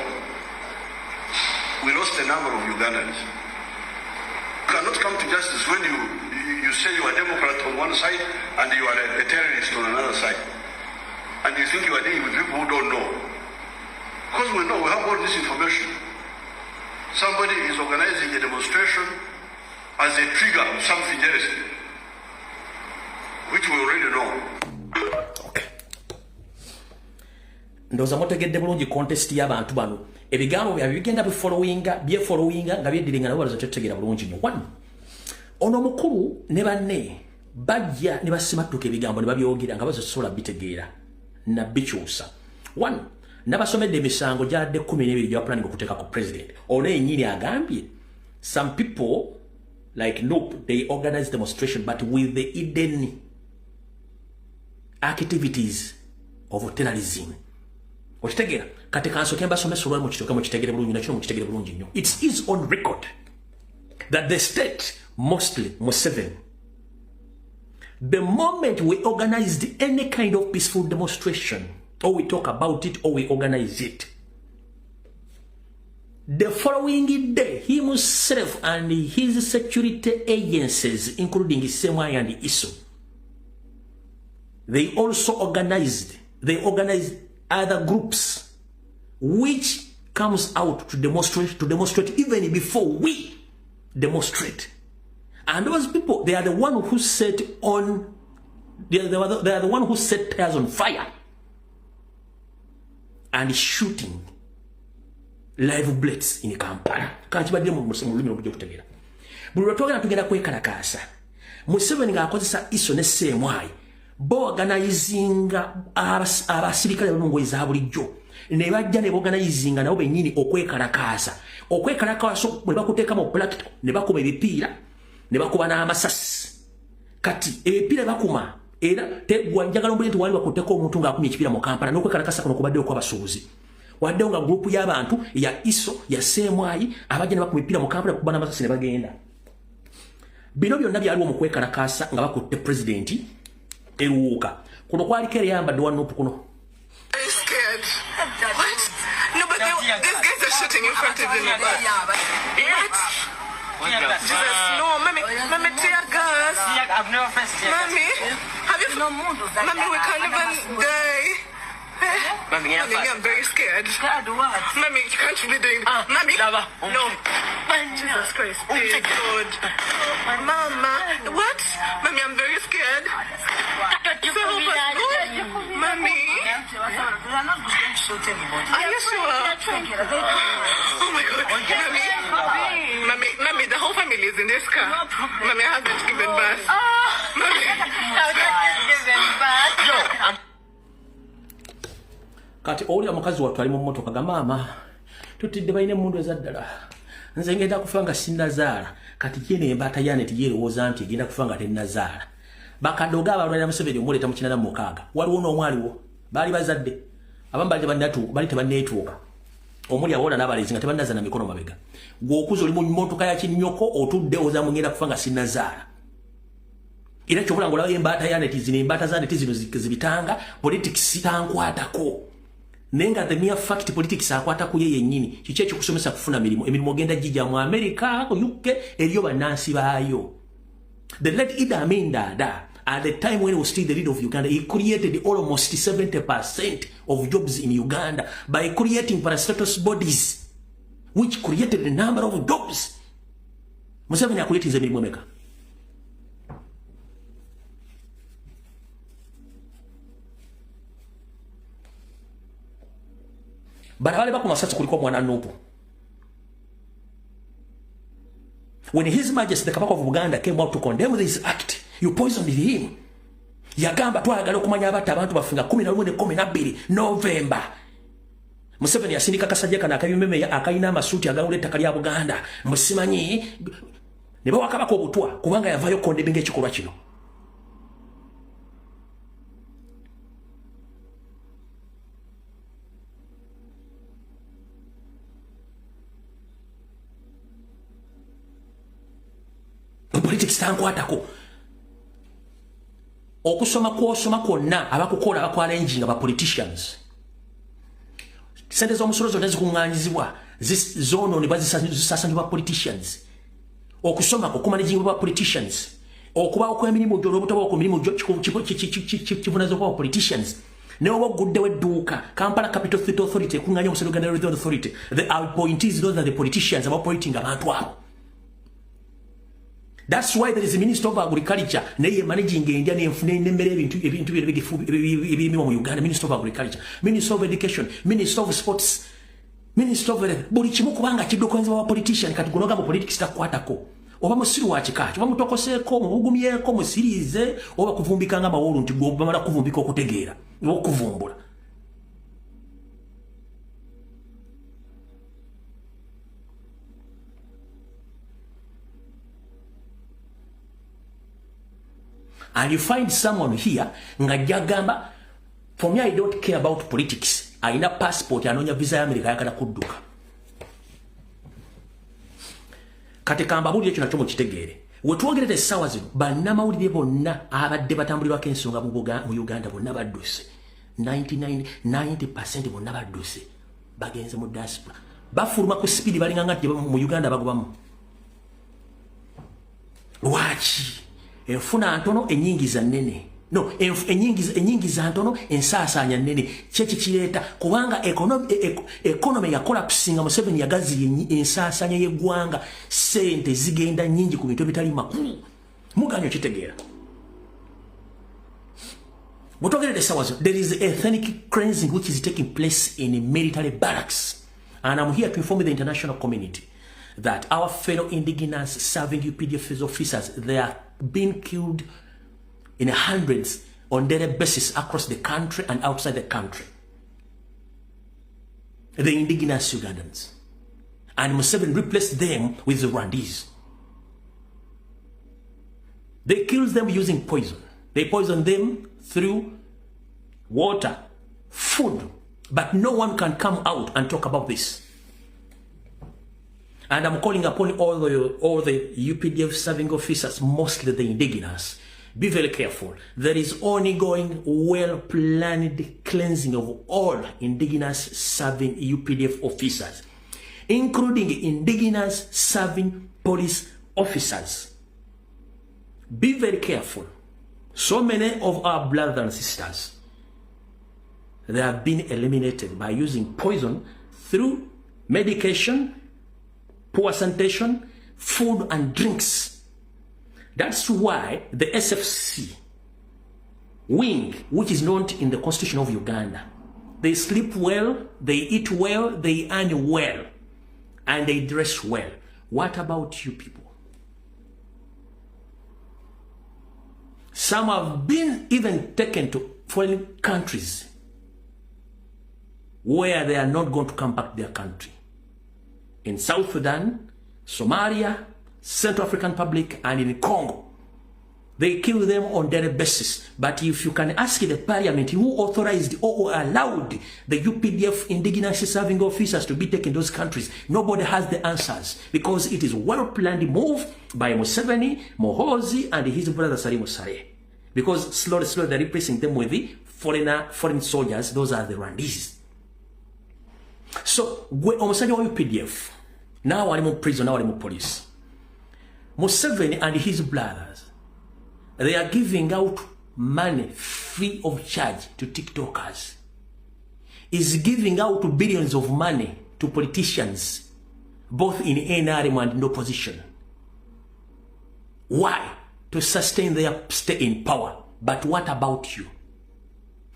we lost a number of Ugandans. You cannot come to justice when you say you are a Democrat on one side and you are a terrorist on another side. And you think you are dealing with people who don't know. Because we know, we have all this information. Somebody is organizing a demonstration as a trigger of something else, which we already know. Ndoza motegedde bulungi contest y'abantu bano ebigambo bya bigenda byefollowinga nga byeddiringa nabo balaza tetegera bulungi nnyo. One, ono omukulu ne banne bajja ne basimattuka ebigambo ne babyogera nga basobola bitegeera na bikyusa. One, nabasomedde emisango gyadde 12 gya planning okuteeka ku president. Ono yennyini agambye some people like nope, they organize demonstration but with the hidden activities of terrorism. Okitegera kati kansoke mbasomesa olwali mukitoka mukitegere bulungi nakyo mukitegere bulungi nnyo. It is on record that the state, mostly Museveni, the moment we organized any kind of peaceful demonstration, or we talk about it, or we organize it, the following day, he himself and his security agencies, including Semai and Iso, they also organized other groups which comes out to demonstrate even before we demonstrate. And those people, they are the one who set on, they are the one who set tires on fire and shooting live bullets in Kampala. Can't you believe Muslim women of together? But we're talking together quick and casa. Museveni nga akozesa Iso ne Semai bo organizing abasirikale b'mungo eza bulijjo ne bajja ne organizing nabo bennyini okwekalakaasa so bwe bakuteeka mu practical ne bakuma ebipiira ne bakuba n'amasasi kati ebipiira bakuma era tegwanjagala omulinzi wali bakuteeka omuntu ng'akumya ekipiira mu Kampala n'okwekalakaasa kuno kubaddeyo kw'abasuubuzi waddewo nga gurupu y'abantu ya Iso ya Semai abajja ne bakuma ebipiira mu Kampala kuba n'amasasi ne bagenda. Bino byonna byaliwo mu kwekalakaasa nga bakutte pulezidenti eruuka kuno kwaliko eriyambadde wanupu kuno. Very scared. What? No, but these guys are shooting in front of them. What? Jesus, no, mommy, tear gas. I've never faced tear gas. Mommy, have you? Mommy, we can't even die. Mommy, I'm very scared. Scared what? Mommy, you can't be doing that. Mommy, no. Jesus Christ, please, God. Mama, what? Mommy, I'm very scared. Mommy, are you sure? Oh my God, Mommy, the whole family is in this car. Mommy, I haven't given birth. Mommy, I've just given birth. Kati oli omukazi wattu ali mu mmotoka ga maama tutidde balina emmundu ezaddala nze ngenda kufa nga sinnazaala kati kyene embaata yaneti yeerowooza nti egenda kufa nga tennazaala bakadoga abalwanira Museveni omuleeta mu 86 waliwo n'omwaliwo baali bazadde abamu bali tebanneetuuka omuli abawola n'abalenzi nga tebannaza na mikono mabega gw'okuza oli mu mmotoka ya kinnyoko otudde ozaamu ngenda kufa nga sinnazaala era kyobula ng'olabayo embaata yaneti zino embaata zaneti zino zibitanga politics tankwatako nenga the mere fact politics akwata kuye yennyini kiki ekikusomesa kufuna emirimu genda jijja mu America ko UK eriyo bannansi baayo. The late Idi Amin Dada, at the time when he was still the leader of Uganda, he created almost 70% of jobs in Uganda by creating parastatus bodies which created a number of jobs. Museveni akuletiza emirimu emeka? Barabale bakumasatsi kuliko mwana Nupu. When His Majesty the Kabaka of Uganda came out to condemn this act, you poisoned him. Yagamba twagala okumanya abantu bafunga 11-12 November. Museveni yasindika kasajja kana akabimeme akayina amasuuti agawula ettaka lya Buganda. Musimanyi ne bawakabako obutwa kubanga yavayo kondebinga ekikolwa kino. Politics tankwatako okusoma kwonna abakukola abakwala enjinga ba politicians sente z'omusolo zonna zikuŋŋaanyizibwa zono ne bazisasanyibwa politicians okusoma okumanaging ba politicians okubawo kw'emirimu gy'olwobutaba ku mirimu kivunazo kwa politicians ne oba oguddewo edduuka Kampala Capital City Authority ekuŋŋaanya omusolo Uganda Revenue Authority the appointees those are the politicians operating abantu abo. That's why there is a Minister of Agriculture, naye managing India n'emmere ebintu ebirimu mu Uganda, Minister of Agriculture, Minister of Education, Minister of Sports. Minister of buli kimu kubanga kiddo kwenza wa politician kati gunoga mu politics takwatako oba musiru wa kikacho oba mutokoseeko mubugumyeko musirize oba kuvumbika nga mawolu nti gwo bamala kuvumbika okutegeera okuvumbula and you find someone here nga jagamba for me I don't care about politics aina passport anonya visa ya Amerika yakala kudduka kati kamba buli ekyo nakyo mukitegeere wetwogerete sawa zino bannamawulire bonna abadde batambulirwako ensonga mu Uganda bonna badduse 90% bonna badduse bagenze mu diaspora bafuluma ku speed balinga ngati mu Uganda bagobamu lwaki enfuna ntono enyingiza nnene no enyingiza ntono ensaasaanya nnene kyeki kireeta kubanga economy ya collapsinga Museveni yagazi ensaasaanya y'eggwanga sente zigenda nyingi ku bintu bitali makulu muganyo kitegeera mutogerere sawa zo there is ethnic cleansing which is taking place in military barracks and I'm here to inform the international community that our fellow indigenous serving UPDF officers they are being killed in hundreds on daily basis across the country and outside the country. The indigenous Ugandans. And Museveni replaced them with the Rwandese. They killed them using poison. They poisoned them through water, food. But no one can come out and talk about this. And I'm calling upon all the UPDF serving officers, mostly the indigenous. Be very careful. There is ongoing, well-planned cleansing of all indigenous serving UPDF officers, including indigenous serving police officers. Be very careful. So many of our brothers and sisters, they have been eliminated by using poison through medication, poor sanitation, food and drinks. That's why the SFC wing, which is not in the Constitution of Uganda, they sleep well, they eat well, they earn well, and they dress well. What about you people? Some have been even taken to foreign countries where they are not going to come back to their country. In South Sudan, Somalia, Central African Republic, and in Congo. They kill them on daily basis. But if you can ask the parliament who authorized or allowed the UPDF indigenous serving officers to be taken in those countries, nobody has the answers because it is well-planned move by Museveni, Mohozi, and his brother Salim Saleh. Because slowly they're replacing them with the foreign soldiers. Those are the Rwandese. So, omusajja wa UPDF, now ali mu prison, now ali mu police. Museveni and his brothers, they are giving out money free of charge to TikTokers. Is giving out billions of money to politicians, both in NRM and in opposition. Why? To sustain their stay in power. But what about you?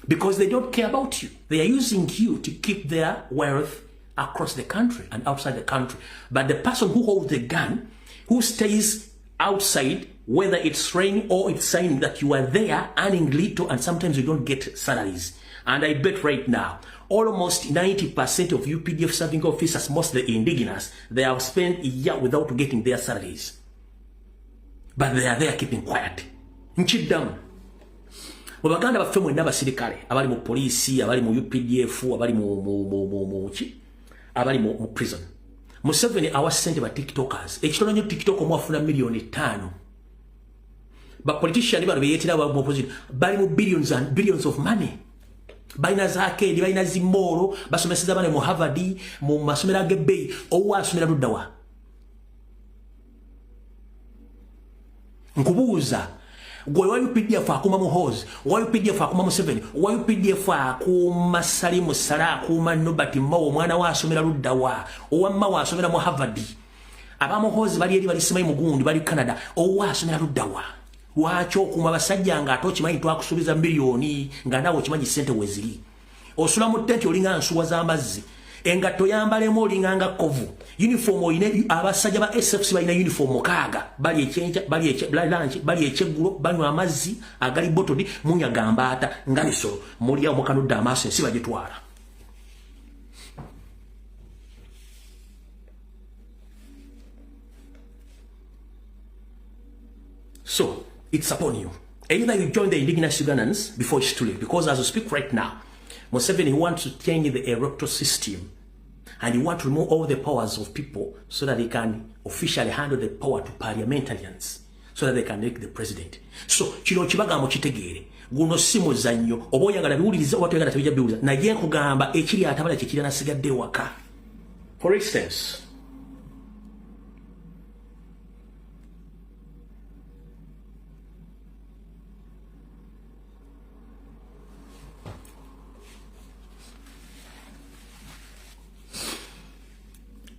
Because they don't care about you. They are using you to keep their wealth across the country and outside the country. But the person who holds the gun, who stays outside, whether it's raining or it's signing that you are there earning little and sometimes you don't get salaries. And I bet right now, almost 90% of UPDF serving officers, mostly indigenous, they have spent a year without getting their salaries. But they are there keeping quiet. Nchidam. Wabaganda baffe mwenna abasirikale abali mu poliisi abali mu UPDF abali mu prison. Museveni awa sente ba TikTokers. Ekitono nyo TikTok omwafuna $5,000,000. Ba politician bano beyetera ba opposition bali mu billions and billions of money. Baina zake ndi baina zimoro basomeseza bana mu Harvard mu masomero agebe owa asomera luddawa. Nkubuuza gwe wa UPDF akuma Muhoozi, wa UPDF akuma Museveni, wa UPDF akuma Salimu Sala akuma Nobert Mao omwana wa asomera luddawa, owa Mao asomera mu Harvard. Aba Muhoozi bali eri bali Simayi Mugundi bali Canada, owa asomera luddawa. Wacho okuma basajja nga atokimanyi twakusubiza miliyoni nga nawo kimanyi sente weziri. Osula mu ttenti olinga nsuwa z'amazzi. engatto yambalemu olinganga kovu uniform oyine abasajja ba SFC balina uniform mukaaga bali ekyenja bali lunch bali ekyeggulo banywa amazzi agali botodi munyaga mbaata ngalisolo mulya omukanudde amaaso ensi bagitwala. So it's upon you. Either you join the indigenous Ugandans before it's too late, because as we speak right now, Museveni wants to change the electoral system and he wants to remove all the powers of people so that they can officially handle the power to parliamentarians so that they can elect the president. So, kino kibagambo kitegere. Guno si muzannyo. Oba oyagala biwuliriza oba toyagala tebijja biwuliza. Naye nkugamba ekiri atabala kye nasigadde waka. For instance,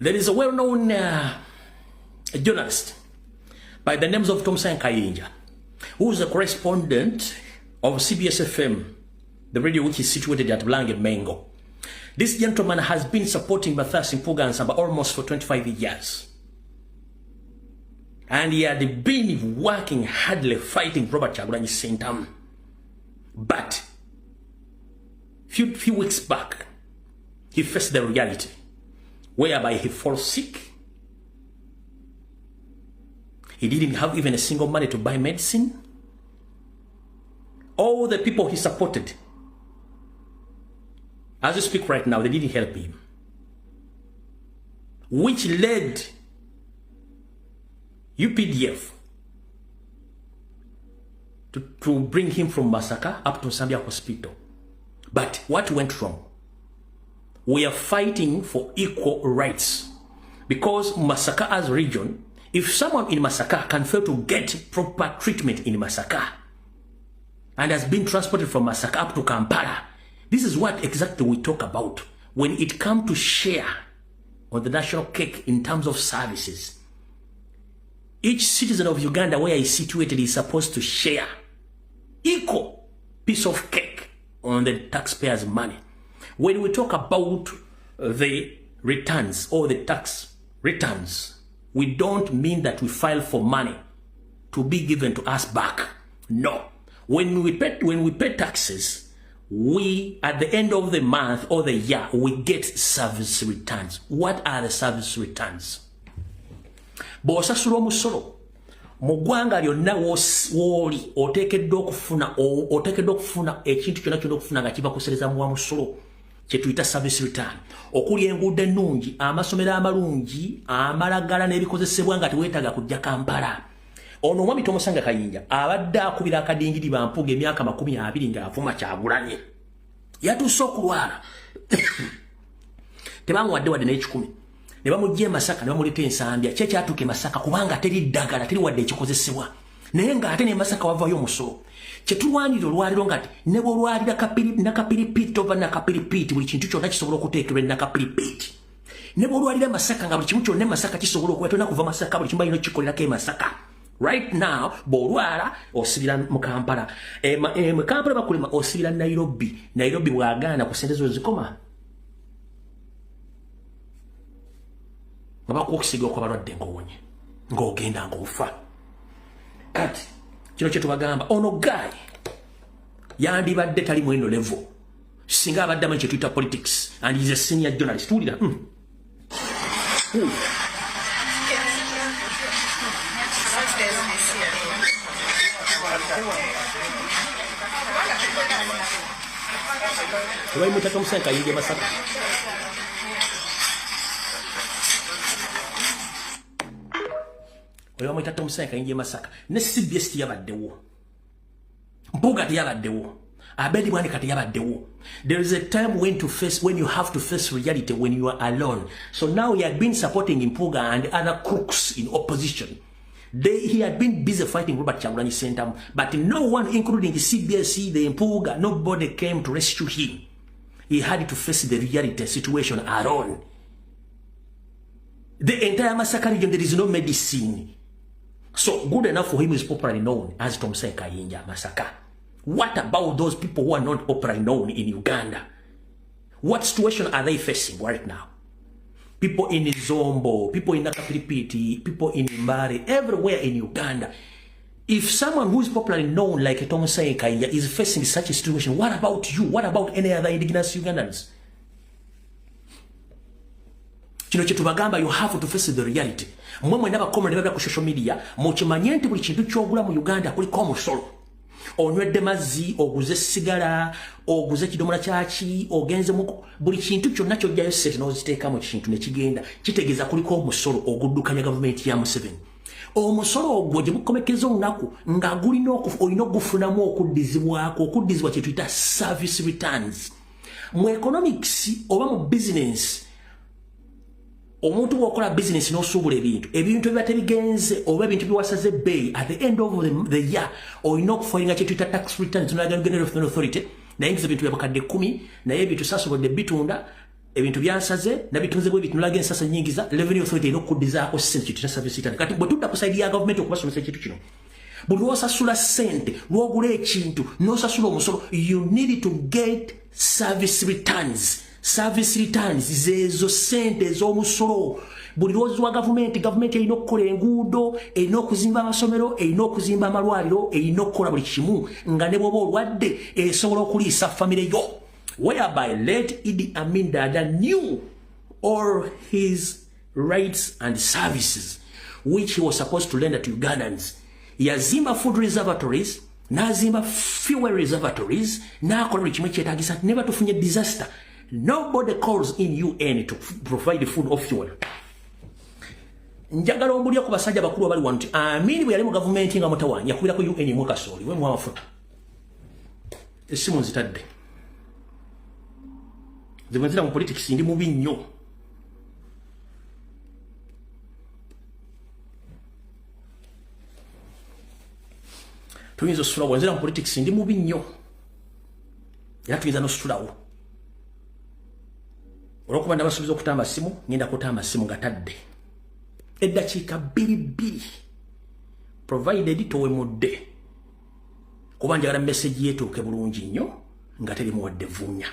there is a well-known journalist by the names of Thompson Kayinja, who is a correspondent of CBS FM, the radio which is situated at Blanket Mengo. This gentleman has been supporting Mathias Mpuuga Nsamba almost for 25 years. And he had been working hardly fighting Robert Kyagulanyi Ssentamu. But few weeks back, he faced the reality whereby he falls sick. He didn't have even a single money to buy medicine. All the people he supported, as you speak right now, they didn't help him. Which led UPDF to bring him from Masaka up to Zambia Hospital. But what went wrong? We are fighting for equal rights. Because Masaka as a region, if someone in Masaka can fail to get proper treatment in Masaka and has been transported from Masaka up to Kampala, this is what exactly we talk about when it comes to share on the national cake in terms of services. Each citizen of Uganda where he is situated is supposed to share equal piece of cake on the taxpayers' money. When we talk about the returns or the tax returns, we don't mean that we file for money to be given to us back. No. When we pay taxes, we, at the end of the month or the year, we get service returns. What are the service returns? Bw'osasula omusolo mu ggwanga lyonna w'oli oteekeddwa okufuna ekintu kyonna kyonna okufuna nga kiva kusereza mu wa musolo kye tuyita service return. Okuli enguudo ennungi, amasomero amalungi, amalagala n'ebikozesebwa nga teweetaaga kujja Kampala. Ono omwami Thompson Kayinja abadde akubira akadingiri Mpuuga emyaka 20 ng'avuma Kyagulanyi. Yatuuse okulwala. Tebamuwadde wadde n'ekikumi. Ne bamugye e Masaka ne bamuleeta ensambya. Kye kyatuuka e Masaka kubanga teri ddagala, teri wadde ekikozesebwa. Naye ng'ate ne Masaka wavayo omusolo. Kye tulwanira olwaliro ngati ne bw'olwalira nakapiripiti oba nakapiripiti buli kintu kyonna kisobola okuteekerwa nakapiripiti. Ne bw'olwalira Masaka nga buli kimu kyonna e Masaka kisobola okuba tolina kuva Masaka buli kimu balina okukikolerako e Masaka. Right now, bw'olwala osibira mu Kampala. Mu Kampala bakulema osibira Nairobi. Nairobi bw'agaana ku ssente zo zikoma. Nga bakuwa okusiga okwabalwadde ng'owonye. Ng'ogenda ng'ofa. Kati, kino kye tubagamba, ono guy yandibadde tali mu eno level. Singa abadde amanyi kye tuyita politics and he's a senior journalist. Tuwulira. Tebamuyita Thompson Kayinja Masaka. Bamuyita Thompson Kayinja Masaka. Ne CBS teyabaddewo. Mpuuga teyabaddewo. Abedi Bwanika teyabaddewo. There is a time when you have to face reality when you are alone. So now he had been supporting Mpuuga and other crooks in opposition. He had been busy fighting Robert Kyagulanyi Ssentamu, but no one, including the CBS, the Mpuuga, nobody came to rescue him. He had to face the reality situation alone. The entire Masaka region, there is no medicine. So good enough for him is popularly known as Thompson Kayinja Masaka. What about those people who are not popularly known in Uganda? What situation are they facing right now? People in Zombo, people in Nakapiripiti, people in Mbare, everywhere in Uganda. If someone who is popularly known like Thomas Kaya is facing such a situation, what about you? What about any other indigenous Ugandans? You have to face the reality. Mwe ndaba comment ku social media, mukimanye nti buli kintu kyogula mu Uganda kuliko omusolo. Onywedde mazzi, oguze sigala, oguze kidomola kyaki, ogenze muko, buli kintu kyonna kyojjayo sente n'oziteeka mu kintu ne kigenda, kitegeeza kuliko omusolo oguddukanya government ya Museveni. Omusolo ogwo gye bukomekeza olunaku nga gulina olina okufunamu okuddizibwa kye tuyita service returns. Mu economics oba mu business, omuntu bw'okola business n'osuubula ebintu biba tebigenze oba ebintu biwasaze ebbeeyi at the end of the year olina okufalinga kye tuyita tax returns n'agenda General Revenue Authority naye ngize ebintu byabakadde 10 naye ebintu saasobodde bitunda ebintu byansaze nabitunzebwa ebintu nolaga ensasa nyingiza Revenue Authority erina okuddizaako ssente kye tuyita service return. Kati bwe tudda ku side ya government okubasomesa ekintu kino buli lw'osasula ssente lw'ogula ekintu n'osasula omusolo you need to get service returns. Service returns zezo sente ez'omusolo buli lwozi wa government erina okukola enguudo erina okuzimba amasomero erina okuzimba amalwaliro erina okukola buli kimu nga ne bw'oba olwadde esobola okuliisa famire yo whereby late Idi Amin Dada knew all his rights and services which he was supposed to render to Ugandans. Yazimba food reservatories n'azimba fuel reservatories n'akola buli kimu kyetaagisa never tufunye disaster. Nobody calls in UN to provide food or fuel. Njagala ombulya ku basajja bakulu abali wano nti Amin bwe yali mu government nga mutawaanya yakubirako UN mu kasooli we muwa amafuta. Essimu nzitadde. Zibwenzira mu politics ndi mubi nnyo. Tuyinza osula bwenzira mu politics ndi mubi nnyo. Era tuyinza n'osulawo. Olwokuba nabasuubiza okutamba simu ngenda kutamba simu nga tadde eddakiika 2 provided towemudde kuba njagala message yeetuuke bulungi nnyo nga terimuwadde vuunya.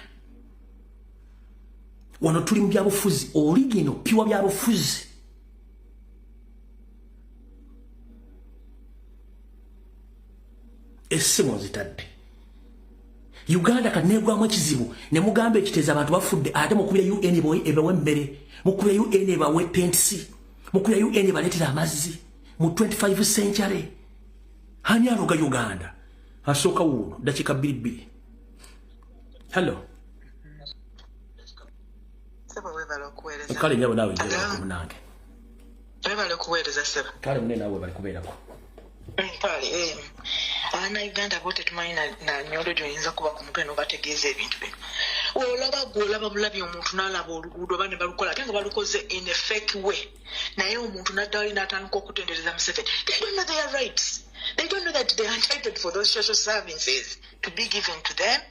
Wano tuli mu byabufuzi original pure byabufuzi. Essimu nzitadde. Uganda kanegwamu ekizibu ne mugamba ekiteeza abantu bafudde ate mukubira UN ebawe emmere mukubira UN ebawe tents mukubira UN baleetera amazzi mu 25th century. Hani aloga Uganda asooka wuuno dakiika 2. Hello kale nyabo naawe njera kumunange webale kuweereza seba kale mune naawe bali kubeerako kale Ana Uganda bote tumanyi na nyondo gyoyinza kuba ku mutwe n'obategeeza ebintu bino. Olaba bulabi omuntu n'alaba oluguudo bane balukola ate nga balukoze in a fake way. Naye omuntu n'addaali n'atandika okutendereza Museveni. They don't know their rights. They don't know that they are entitled for those social services to be given to them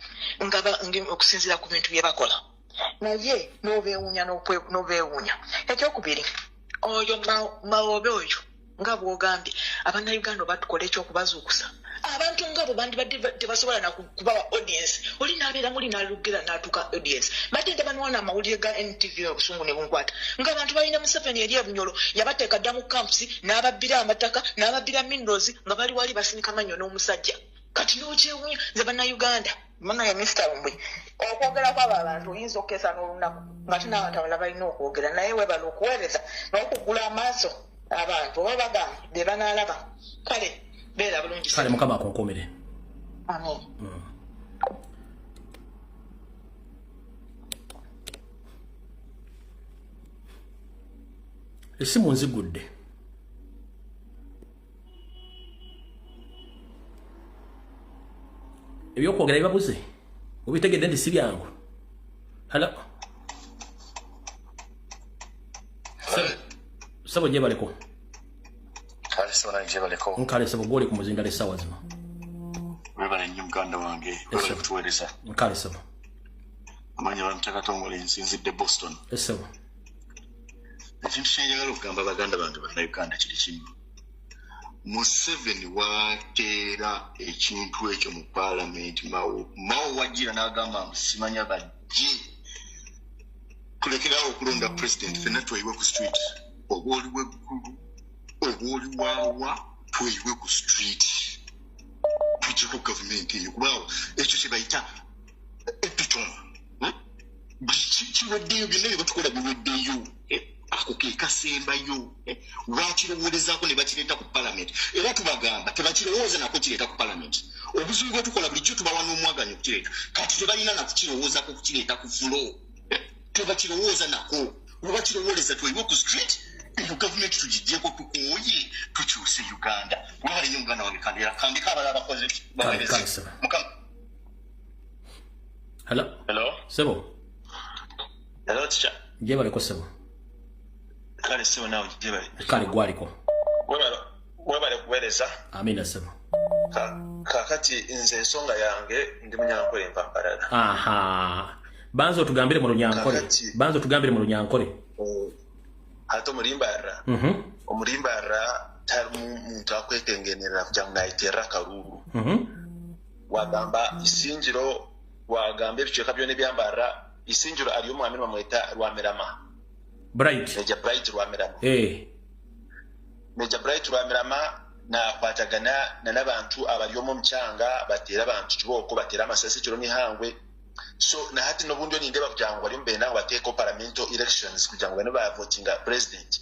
okusinziira ku bintu bye bakola. Naye n'obeewuunya. Ekyokubiri oyo mawobe oyo nga bw'ogambye abannayuganda batukola ekyokubazuukusa. Abantu ngabo bandibadde tebasobola nakubawa audience oli n'abeera muli n'alugera n'atuuka audience badde tebanwana amawulire ga NTV obusungu ne bunkwata ng'abantu balina Museveni eri ebunyolo yabateeka dda mu camps n'ababbira amataka n'ababbira minerals nga bali wali basinika manyo n'omusajja kati n'okyewunya nze bannayuganda mana ya Mr. Lumbwe okwogera kw'abo abantu oyinza okukeesa n'olunaku nga ate n'abantu abalala balina okwogera naye webala okuweereza n'okugula amaaso abantu oba bagamba be banaalaba kale beera bulungi kale mukama akonkomere. Amen. Essimu nzigudde. Ebyokwogera bibabuze obitegedde nti si byangu. Hello sabo gye baleko nkale sabo gole ku muzinga l'essaawa zino webale nnyo muganda wange webale kutuweereza nkale sabo amanyi bamutakatongole nsinzidde Boston sabo ekintu kyenjagala okugamba abaganda bange bannayuganda kiri kimu Museveni wateera ekintu ekyo mu paalamenti mawo wajjira n'agamba simanya bajje tulekerawo okulonda president fenna tweyiwe ku street oba oli weggulu oba oli waawa tweyiwe ku street tujjeko gavumenti eyo kubaawo ekyo kye bayita epitome kiweddeeyo byonna bye batukola biweddeeyo ako ke kasembayo lwakirowolezaako ne bakireeta ku palamenti era tubagamba tebakirowooza nako kireeta ku palamenti obuzibu bwe tukola bulijjo tubawa n'omwaganya okukireeta kati tebalina nakukirowoozaako kukireeta ku fulo tebakirowooza nako lwebakirowoleza tweyiwe ku street eyo gavumenti tugijjeko tukooye tukyuse uganda wabali nyo muganda wange kandera kandika abala abakozi Hello Sebo Hello teacher jebaleko Sebo kale Sebo nawe jebale kale gwaliko webale kuweereza amina Sebo kakati nze ensonga yange ndi munyankole empambalala banzo otugambire mu lunyankole ate omulimbarra omulimbarra tali muntu akwetengenera kugira ngo nayiterra kalulu wagamba isinjiro wagamba ebicweka byona ebyambarra isinjiro ali omwami bamweta Rwamirama Major Bright Rwamirama Major Bright Rwamirama nakwatagana n'abantu abali omu mukyanga bateera abantu kiboko bateera amasasi kiro mihangwe so na hati nobundi onindeba kugira ngo bali mbena bateeko parliamental elections kugira ngo bano votinga president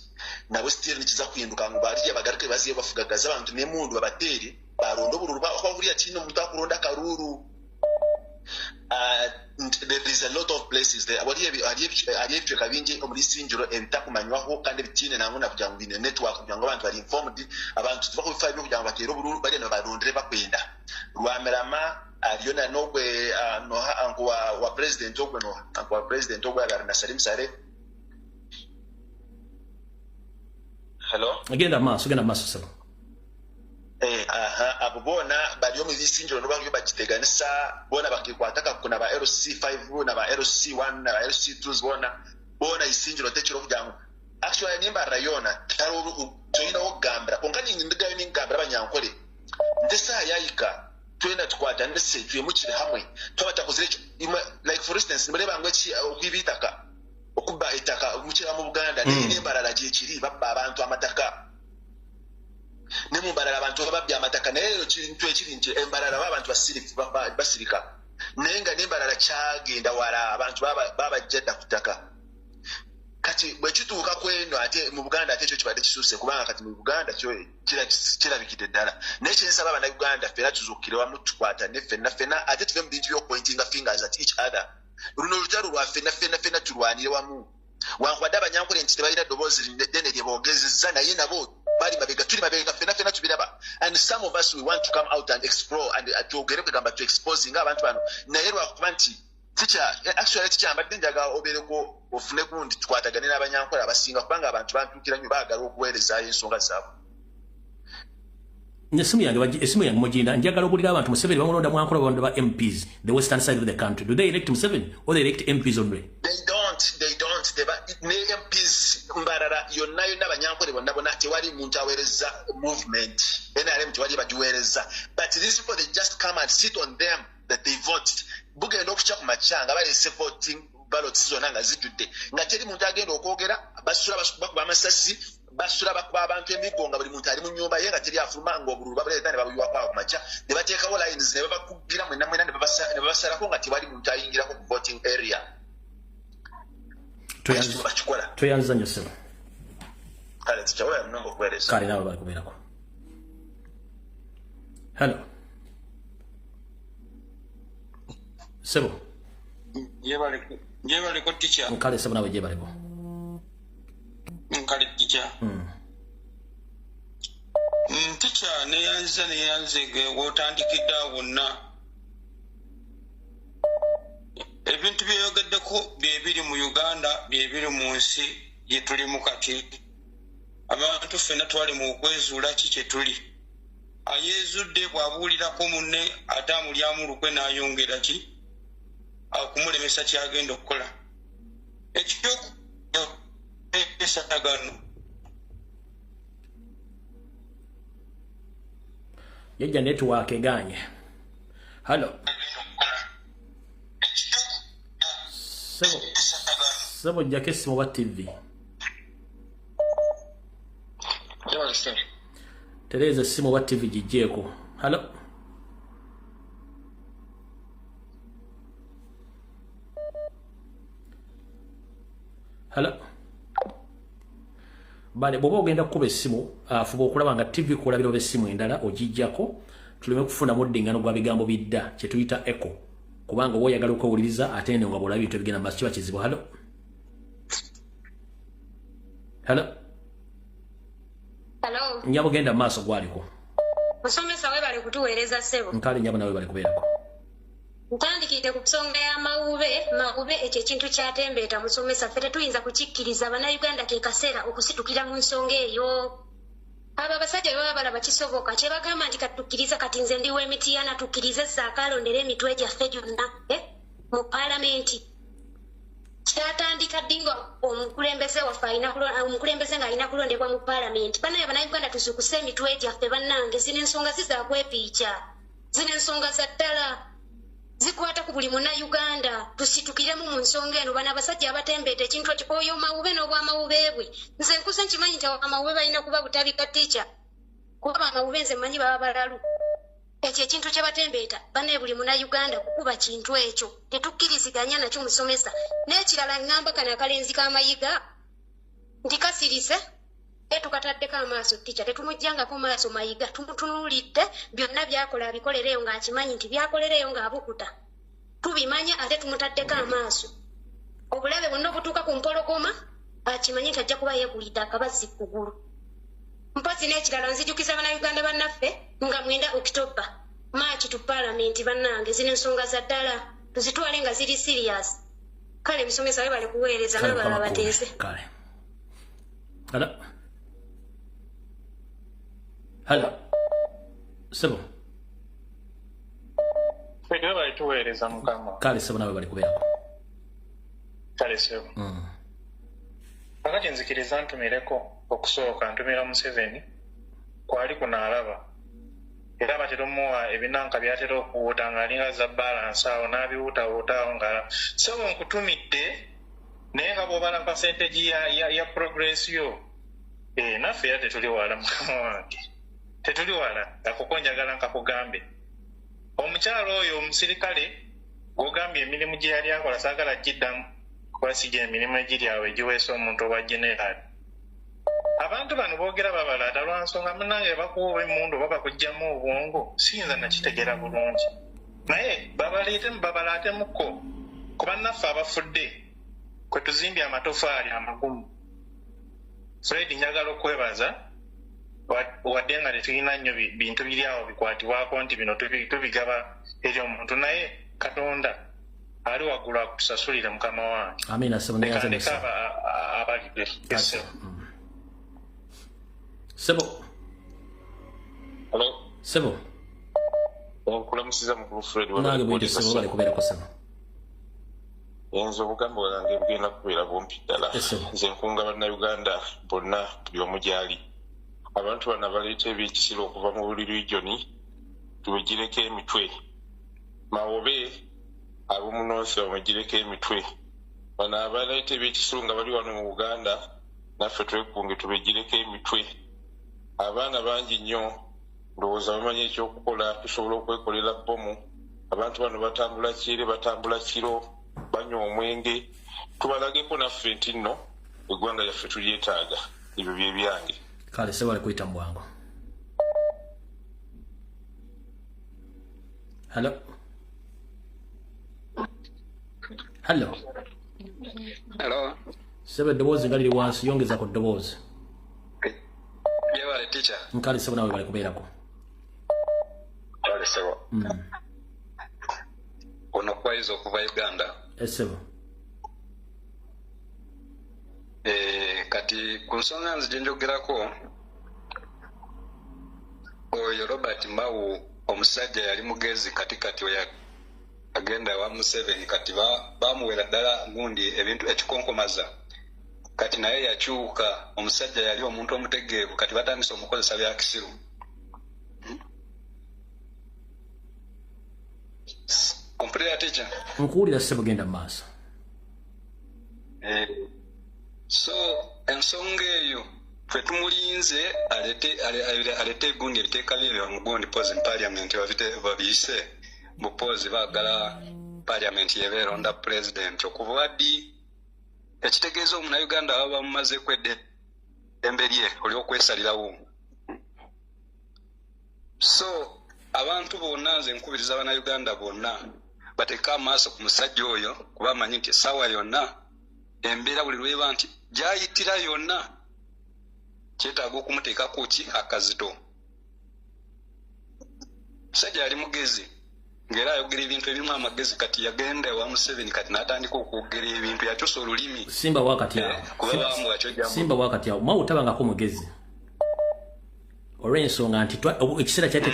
nabo still nikiza kuhinduka ngo bali abagaruke baziye bafugagaza abantu n'emundu babatere barondo bururu bakuburiya kino omuntu akuronda karuru there is a lot of places there ali ebicweka bingi omuli sinjiro ebitakumanywaho kandi bitine nangu nakugira ngo bine network kugira ngo abantu bali informed abantu tuva ku bifayo kugira ngo batere obururu bali nabarondere bakwenda Rwamirama aliyo na nogwe noha angu wa president ogwe noha angu wa president ogwe agara na Salim Sare hello agenda maso Sebo abo bona baliyo mu bisinjiro no bagyo bagiteganisa bona bakikwataka kuna ba LC5 na ba LC1 na ba LC2 bona isinjiro tekiro kujangu actually nimba rayona taro toyina ogambra onkani ndigayo ningambra abanyankole ndesa yayika twenda tukwata ndese tuyemukire hamwe twabata kuzire like for instance nimbe bangwe ki okwibitaka okuba itaka umukira mu Buganda nimba raragiye kiri baba abantu amataka nemumbarara abantu bababya amataka nayo kintu ekirinje embarara abantu basirika nenga nembarara kyagenda wala abantu babajjadda kutaka kati bwe kituuka kweno ate mu Buganda ate ekyo kibadde kisuse kubanga kati mu Buganda kyo kirabikidde ddala nekyo nsaba abana Uganda fena tuzukire wamu tukwata ne fena ate tuve mu bintu by'opointinga fingers at each other luno lutalo lwa fena tulwanire wamu wankwadde abanyankole nti tebalina ddoboozi ddene lye boogezezza naye nabo bali mabega tuli mabega fena tubiraba and some of us we want to come out and explore and tuogere kugamba to exposing abantu bano naye lwakuba nti actually tikyambadde njaga obeereko ofune gundi tukwatagane n'abanyankole abasinga kubanga abantu bantuukira nnyo baagala okuweerezaayo ensonga zaabwe esimu yange mugenda njagala obuulira abantu Museveni bamulonda mwankole balonda ba MPs the western side of the country do they elect Museveni or they elect MPs only they don't ne MPs mbarara yonna abanyankole bonna tewali muntu aweereza movement NRM tewali bagiweereza but these people they just come and sit on them that they voted bugenda okuca ku makyanga balese voting ballots zonna nga zijjudde nga teri muntu agenda okwogera basula bakuba amasasi basula bakuba abantu emigonga buli muntu ali mu nyumba ye nga teri afuluma ng'obululu babuleeta ne babuyiwako ku makya ne bateekawo lines ne babakugira mwena ne babasalako nga tewali muntu ayingirako ku voting area tweyanziza nnyo Sebo kale tikyawoya munonga okuweereza kale nabo bali kubeerako hello Sebo jebaleko ticha kale Sebo nawe jebaleko nkale ticha ticha neyanzege wotandikidde wonna ebintu byeyogeddeko byebiri mu Uganda byebiri mu nsi gye tulimu kati abantu ffenna twali mu kwezuula ki kye tuli ayeezudde bw'abuulirako munne ate amulyamu lukwe n'ayongera ki okumulemesa kyagenda okukola ekyoesatagano yajja network eganye hello Sebo jjako essimu oba TV. Tereeza essimu oba TV gijjeeko. Hello? Hello? Bale bw'oba ogenda kukuba essimu fuba okulaba nga TV kulabira b'essimu endala ogijjako tuleme kufuna muddingano gwa bigambo bidda kye tuyita echo kubanga oba oyagala okwewuliriza ate ne nga bw'olaba ebintu ebigenda mu maaso kiba kizibu. Hello? Hello? Hello? Nyabo genda mu maaso gwaliko. Musomesa we bali kutuweereza ssebo. Nkale nyabo nawe bali kubeerako. Ntandikidde ku nsonga y'amawube ekyo ekintu kyatembeeta musomesa ffe tetuyinza kukikkiriza bannayuganda ke kaseera okusitukira mu nsonga eyo. Abo abasajja bwe baba balaba kisoboka kye bagamba nti katukkiriza kati nze ndi w'emitiana tukkirize Ssaaka alondera emitwe gyaffe gyonna mu paalamenti. Kyatandika ddi nga omukulembeze waffe omukulembeze ng'alina kulondebwa mu paalamenti. Banaye bannayuganda tusukuse emitwe gyaffe bannange zino ensonga zizakwepiica zino ensonga za ddala. Zikwata ku buli munnayuganda tusitukiremu mu nsonga eno bano abasajja abatembeeta ekintu ati oyo mawube n'obwamawube bwe nze nkuze nkimanyi nti amawube balina kuba butabika tica kuba amawube nze mmanyi baba balalu ekyo ekintu kye batembeeta banaye buli munnayuganda kukuba kintu ekyo tetukkiriziganya nakyo musomesa n'ekirala ngamba kano akalenzi k'amayiga nti kasirise tukataddeko amaaso tica tetumujjangako maaso mayiga tumutunuulidde byonna byakola abikolereyo ng'akimanyi nti byakolereyo ng'abukuta tubimanya ate tumutaddeko amaaso obulabe bwonna obutuuka ku mpologoma akimanyi nti ajja kuba yeegulidde akabazzi kugulu. Mpozzi n'ekirala nzijukiza bannayuganda bannaffe nga 9 Okitoba Maaci tu paalamenti bannange zino ensonga za ddala tuzitwale nga ziri sirias. Kale musomesa we bali kuweereza n'abalala bateese. Hello? Sebo? Federa bali tuweereza mukama. Kale sebo nawe bali kubeerako. Kale sebo. Kakati nzikiriza ntumireko okusooka ntumira Museveni kwali kunaalaba. Era batera omuwa ebinanka byatera okuwuuta ng'alinga za balance awo n'abiwuutawuutaawo nga sebo nkutumidde naye nga bw'obala percentage ya progress yo naffe era tetuli wala mukama wange. Tetuli wala akoko njagala nkakugambe omukyalo oyo omusirikale gw'ogambye emirimu gye yali akola saagala giddamu kuba sijja emirimu egiri awo egiweesa omuntu owa generali. Abantu bano boogera babalaata lwa nsonga munnange bakuwa emmundu oba bakuggyamu obwongo siyinza nakitegeera bulungi naye babalaatemukko ku bannaffe abafudde kwe tuzimbye amatofaali amagumu. Fred njagala okwebaza wadde nga tetulina nnyo bintu biri awo bikwatibwako nti bino tubigaba eri omuntu naye Katonda ali waggulu akutusasulire mukama wange. Amina sebo ndeka abalidde. Sebo. Hello. Sebo. Nkulamusiza mukulu Fred nange bwite sebo bali kubeerako sebo. Enzo obugambo bwange bugenda kubeera bumpi ddala. Nze nkunga bannayuganda bonna buli omu gyali. Abantu bano baleeta ebyekisiro okuva mu buli regioni tubegireko emitwe. Mawobe ab'omu North bamugireko emitwe. Bano abaleeta ebyekisiro nga bali wano mu Uganda naffe twekunge tubegireko emitwe. Abaana bangi nnyo ndowooza bamanyi ekyokukola tusobola okwekolera bbomu. Abantu bano batambula kire batambula kiro banywa omwenge tubalageko naffe nti nno eggwanga lyaffe tulyetaaga ebyo bye byange. Kale sebo bali kuyita mu bwangu. Hello? Hello? Hello? Sebo eddoboozi nga liri wansi yongeza ku ddoboozi. Yebale teacher. Nkale sebo nawe bali kubeerako. Kale sebo. Ono kwaiza okuva Uganda. Sebo. Kati ku nsonga nzije njogerako oyo Robert Mbawu omusajja yali mugezi katikati oya agenda wa Museveni kati bamuwera ddala gundi ebintu ekikonkomaza kati naye yakyuka omusajja yali omuntu omutegeevu kati batandise omukozesa bya kisiru. Complete teacher. Nkuwulira sebo genda mu maaso. So ensonga eyo ffe tumulinze alete egundi ebiteeka bye byamugundi pozi mu parliament babiyise bupozi baagala parliament yebeeronda president okuva ddi ekitegeeza omunauganda baba bamumazeeko eddembe lye olyokwesalirawo. So abantu bonna nze nkubiriza abanauganda bonna bateeka amaaso ku musajja oyo kuba amanyi nti essaawa yonna embeera buli lweba nti gyayitira yonna kyetaaga okumuteekako ki akazito. Musajja yali mugezi ng'era ayogera ebintu ebirimu amagezi kati yagenda ewa Museveni kati n'atandika okwogera ebintu yakyusa olulimi. Simba wakati awo. Kuba bamwakyo Simba wakati awo. Mwawu tabangako mugezi. Olw'ensonga nti ekiseera kyate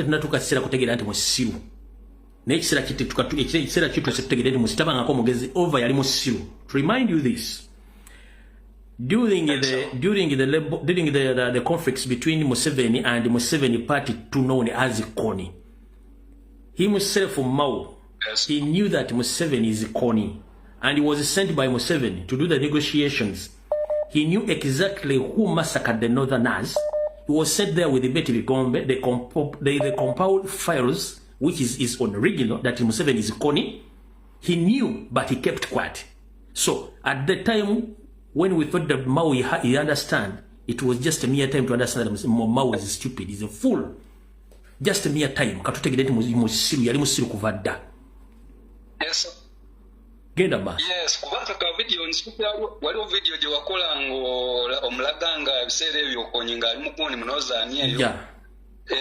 tunatuuka kiseera kutegeera nti musiru. N'ekiseera ekiseera kituse tutegeera nti musitabangako mugezi over yali musiru. To remind you this, during the conflicts between Museveni and the Museveni party to known as Kony, himself Mao, he knew that Museveni is Kony, and he was sent by Museveni to do the negotiations. He knew exactly who massacred the Northerners. He was sent there with the Betty Gombe, the compiled files, which is on original, that Museveni is Kony. He knew, but he kept quiet. So, at the time, when we thought that Mao he understand, it was just a mere time to understand that Mao is stupid, he's a fool. Just a mere time. Katutegedeti musiru, yali musiru kuvada. Yes. Genda ba. Yes, kubanga ka video nsukira waliwo video gye wakola ngo omulaganga ebiseera ebyo okonyinga ali mukundi munozani eyo. Yeah.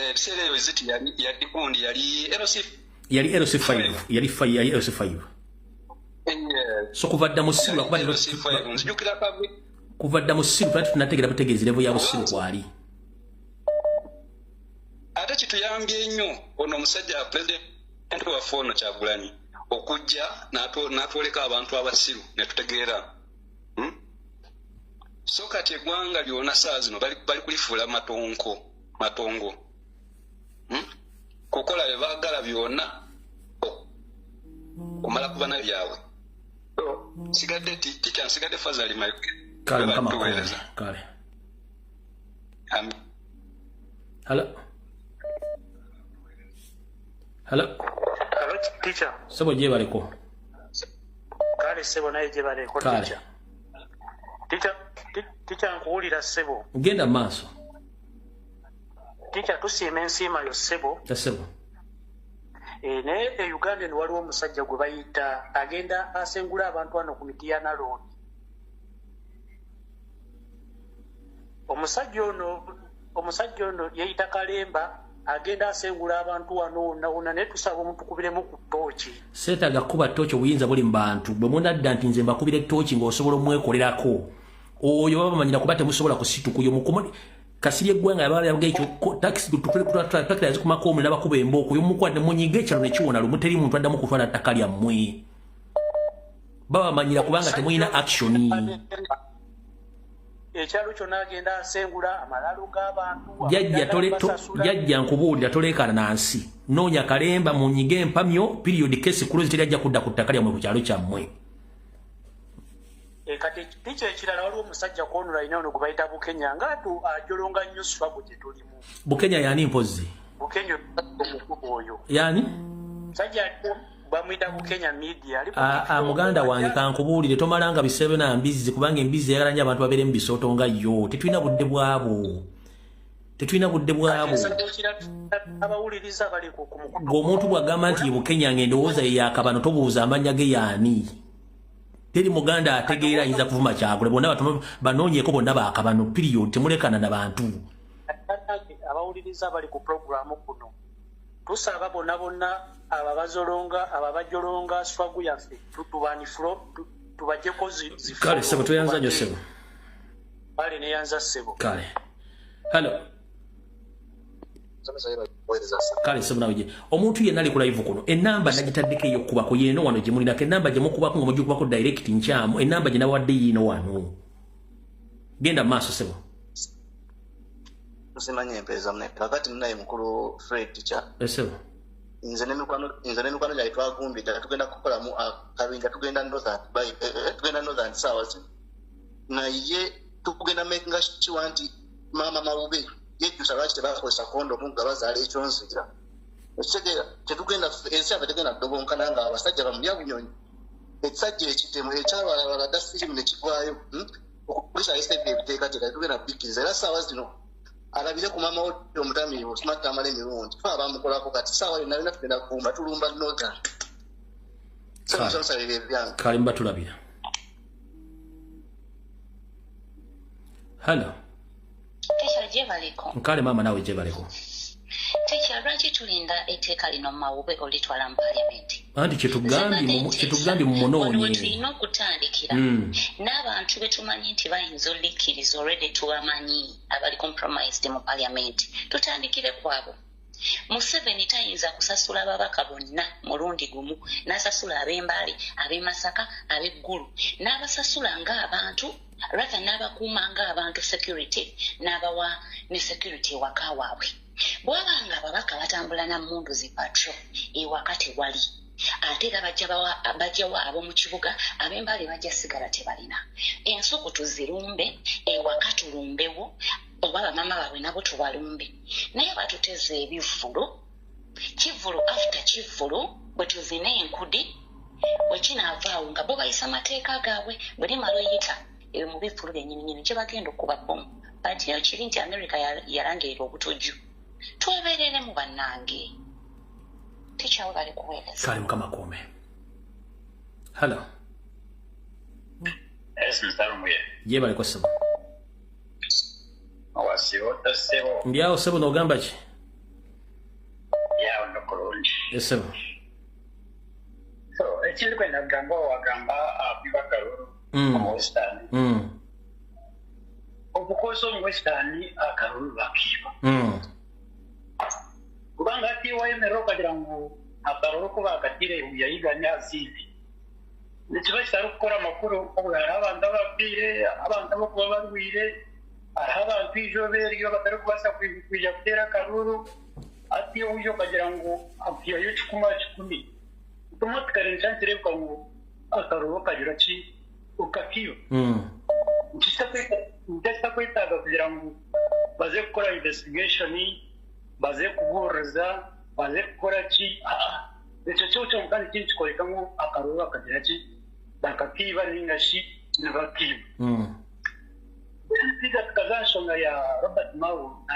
Ebiseera ebyo ziti yali kundi yali LC. Yali LC5. Yali LC5. So kuvadda musiru kuba LC5 nzijukira ka video. Kuvadda musiru twali tunategera butegeezi level ya musiru kwali. Ate kituyambye nnyo ono omusajja president wa fono Kyagulanyi okujja n'atwoleka abantu abasiru ne tutegeera. So kati eggwanga lyonna saa zino bali kulifuula matongo. Kukola bye baagala byonna kumala kuba na byabwe. Sigadde ticha nsigadde Fazali Mayuge. Kale kama kale. Hello. Hello. Hello, teacher. Sebo je baliko. Kale sebo naye je baliko teacher. Teacher nkuwulira sebo. Genda maaso. Teacher tusiima ensiima yo sebo. Sebo. Naye Uganda ni waliwo omusajja gwe bayita agenda asengula abantu wano ku Mityana Road. Omusajja ono yeyita Kalemba agenda asengula abantu wano ne tusaba omuntu kubiremu ku tooki. Seetaaga kuba tooki obuyinza buli mu bantu. Bwe munadda nti nze mbakubira tooki ng'osobola omwekolerako. Oyo baba bamanyira kuba temusobola kusituka oyo mukomoni. Kasiri eggwanga yabaala yavuga ekyo taxi tutulekutwala yazikumako omulala bakuba embooko y'omukwate munyiga ekyalo ne kiwona lumu teri muntu addamu kutwala ttaka lyammwe. Baba bamanyira kubanga temulina action. Ekyalo kyonna agenda asengula amalalo g'abantu. Jjajja nkubuulira toleekana nansi. Noonya Kalemba munyiga empamyo period case close teri ajja kudda ku ttaka lyammwe ku kyalo kyammwe. Kati ticha ekirala waliwo omusajja kwonula ina ono gwe bayita Bukenya ng'atu ajolonga nnyo swago gye tulimu. Bukenya yani mpozi? Bukenya omukubu oyo. Yani? Musajja bamuyita Bukenya media. Muganda wange kankubuulire tomalanga bisebe na mbizi kubanga embizi eyagala nnyo abantu babeere mu bisooto nga yo. Tetulina budde bwabo. Abawuliriza bali ku mukutu. Ng'omuntu bw'agamba nti Bukenya ng'endowooza ye yakabano tobuuza amannya ge yaani. Teri Muganda ategeera ayinza kuvuma Kyagule bonna banoonyeeko bonna baakabano period temulekana na bantu. Abawuliriza bali ku programu kuno. Tusaba bonna ababajolonga swagu yaffe tubanifuro tubajjeko zifu. Kale sebo toyanza nnyo sebo. Kale ne yanza sebo. Kale. Hello. Kale sebo nawe omuntu yenna ali ku live kuno enamba nagitaddeko ey'okubako yeeno wano gye mulinako enamba gye mukubako nga mujja kubako direct nkyamu enamba gye nawadde yiino wano. Genda maaso sebo. Tusimanye empeeza mune kakati munaye mukulu Fred teacher. Sebo. nze n'emikwano gyali twagumbidde tugenda kukolamu akabinja tugenda northern saawa zino naye tugenda makinga sure nti maama Mawube yejjusa lwaki tebakozesa kondomu nga bazaala ekyonzira ekitegeera tetugenda ensi tegenda dogonkana nga abasajja bamulya bunyonyi ekisajja ekitemu ekyabalala dda firimu nekigwayo okukolesa esebe ebiteekateeka tugenda bikiriza era saawa zino alabire ku maama wodde omutamiivu tumatta amala emirundi fe abamukolako kati saawa yonna tugenda kuumba tulumba northern somusalira ebyange kale mba tulabira halo Teacher Jebaleko. Nkale mama nawe Jebaleko. Teacher lwaki tulinda etteeka lino Mawube olitwala mu parliament? Anti kyetugambye mu munoonyi. Tulina okutandikira. N'abantu betumanyi nti bayinza olikkiriza already tubamanyi abali compromised mu parliament. Tutandikire kwabo. Museveni tayinza kusasula ababaka bonna mulundi gumu n'asasula ab'Embale, ab'Masaka, ab'Eggulu n'abasasula ng'abantu rather n'abakuuma ng'abantu security n'abawa ne security ewaka waabwe. Bw'abanga ababaka batambula na mmundu zi patrol ewaka tewali ate era bajjawo ab'omu kibuga ab'Embale bajja sigala tebalina. Ensuku tuzirumbe ewaka tulumbewo oba bamama baabwe nabo tubalumbe naye batuteze ebivulu kivulu after kivulu bwe tuzina enkudi bwe kinaavaawo nga bo bayisa amateeka gaabwe bwe limala oyita eyo mu bivulu byennyininyini gye bagenda okuba bomu banti eyo kiri nti America yalangeera obutujju twebeereremu bannange tekyawe bali kuweereza kale mukama kuume halo ye baliko sebo Ndiawo sebo n'ogamba ki? Yawo nokulungi. Esebo. So, ekindi kwe nagamba wagamba abiba Kalulu mu Western. Obukoso mu Western Akalulu bakiba. Kubanga atiwa emero kagira ngu Akalulu kuba akatire yayiganya asibi. Nekiba kitari kukora amakuru obulala abantu abafiire abantu abakuba barwire abantu ijo beriyo batari kubasa kwija kutera Kalulu ati uyo kagira ngo afiyo y'ikikumi automatically nchantire ko ngo Akalulu kagira ki ukakiyo ndesta kwitaga kugira ngo baze gukora investigation baze kuburza baze gukora ki icyo cyo mukandi kintu kikoreka ngo Akalulu kagira ki bakakiba ningashi nabakiba Tiga tukazanshonga ya Robert Mau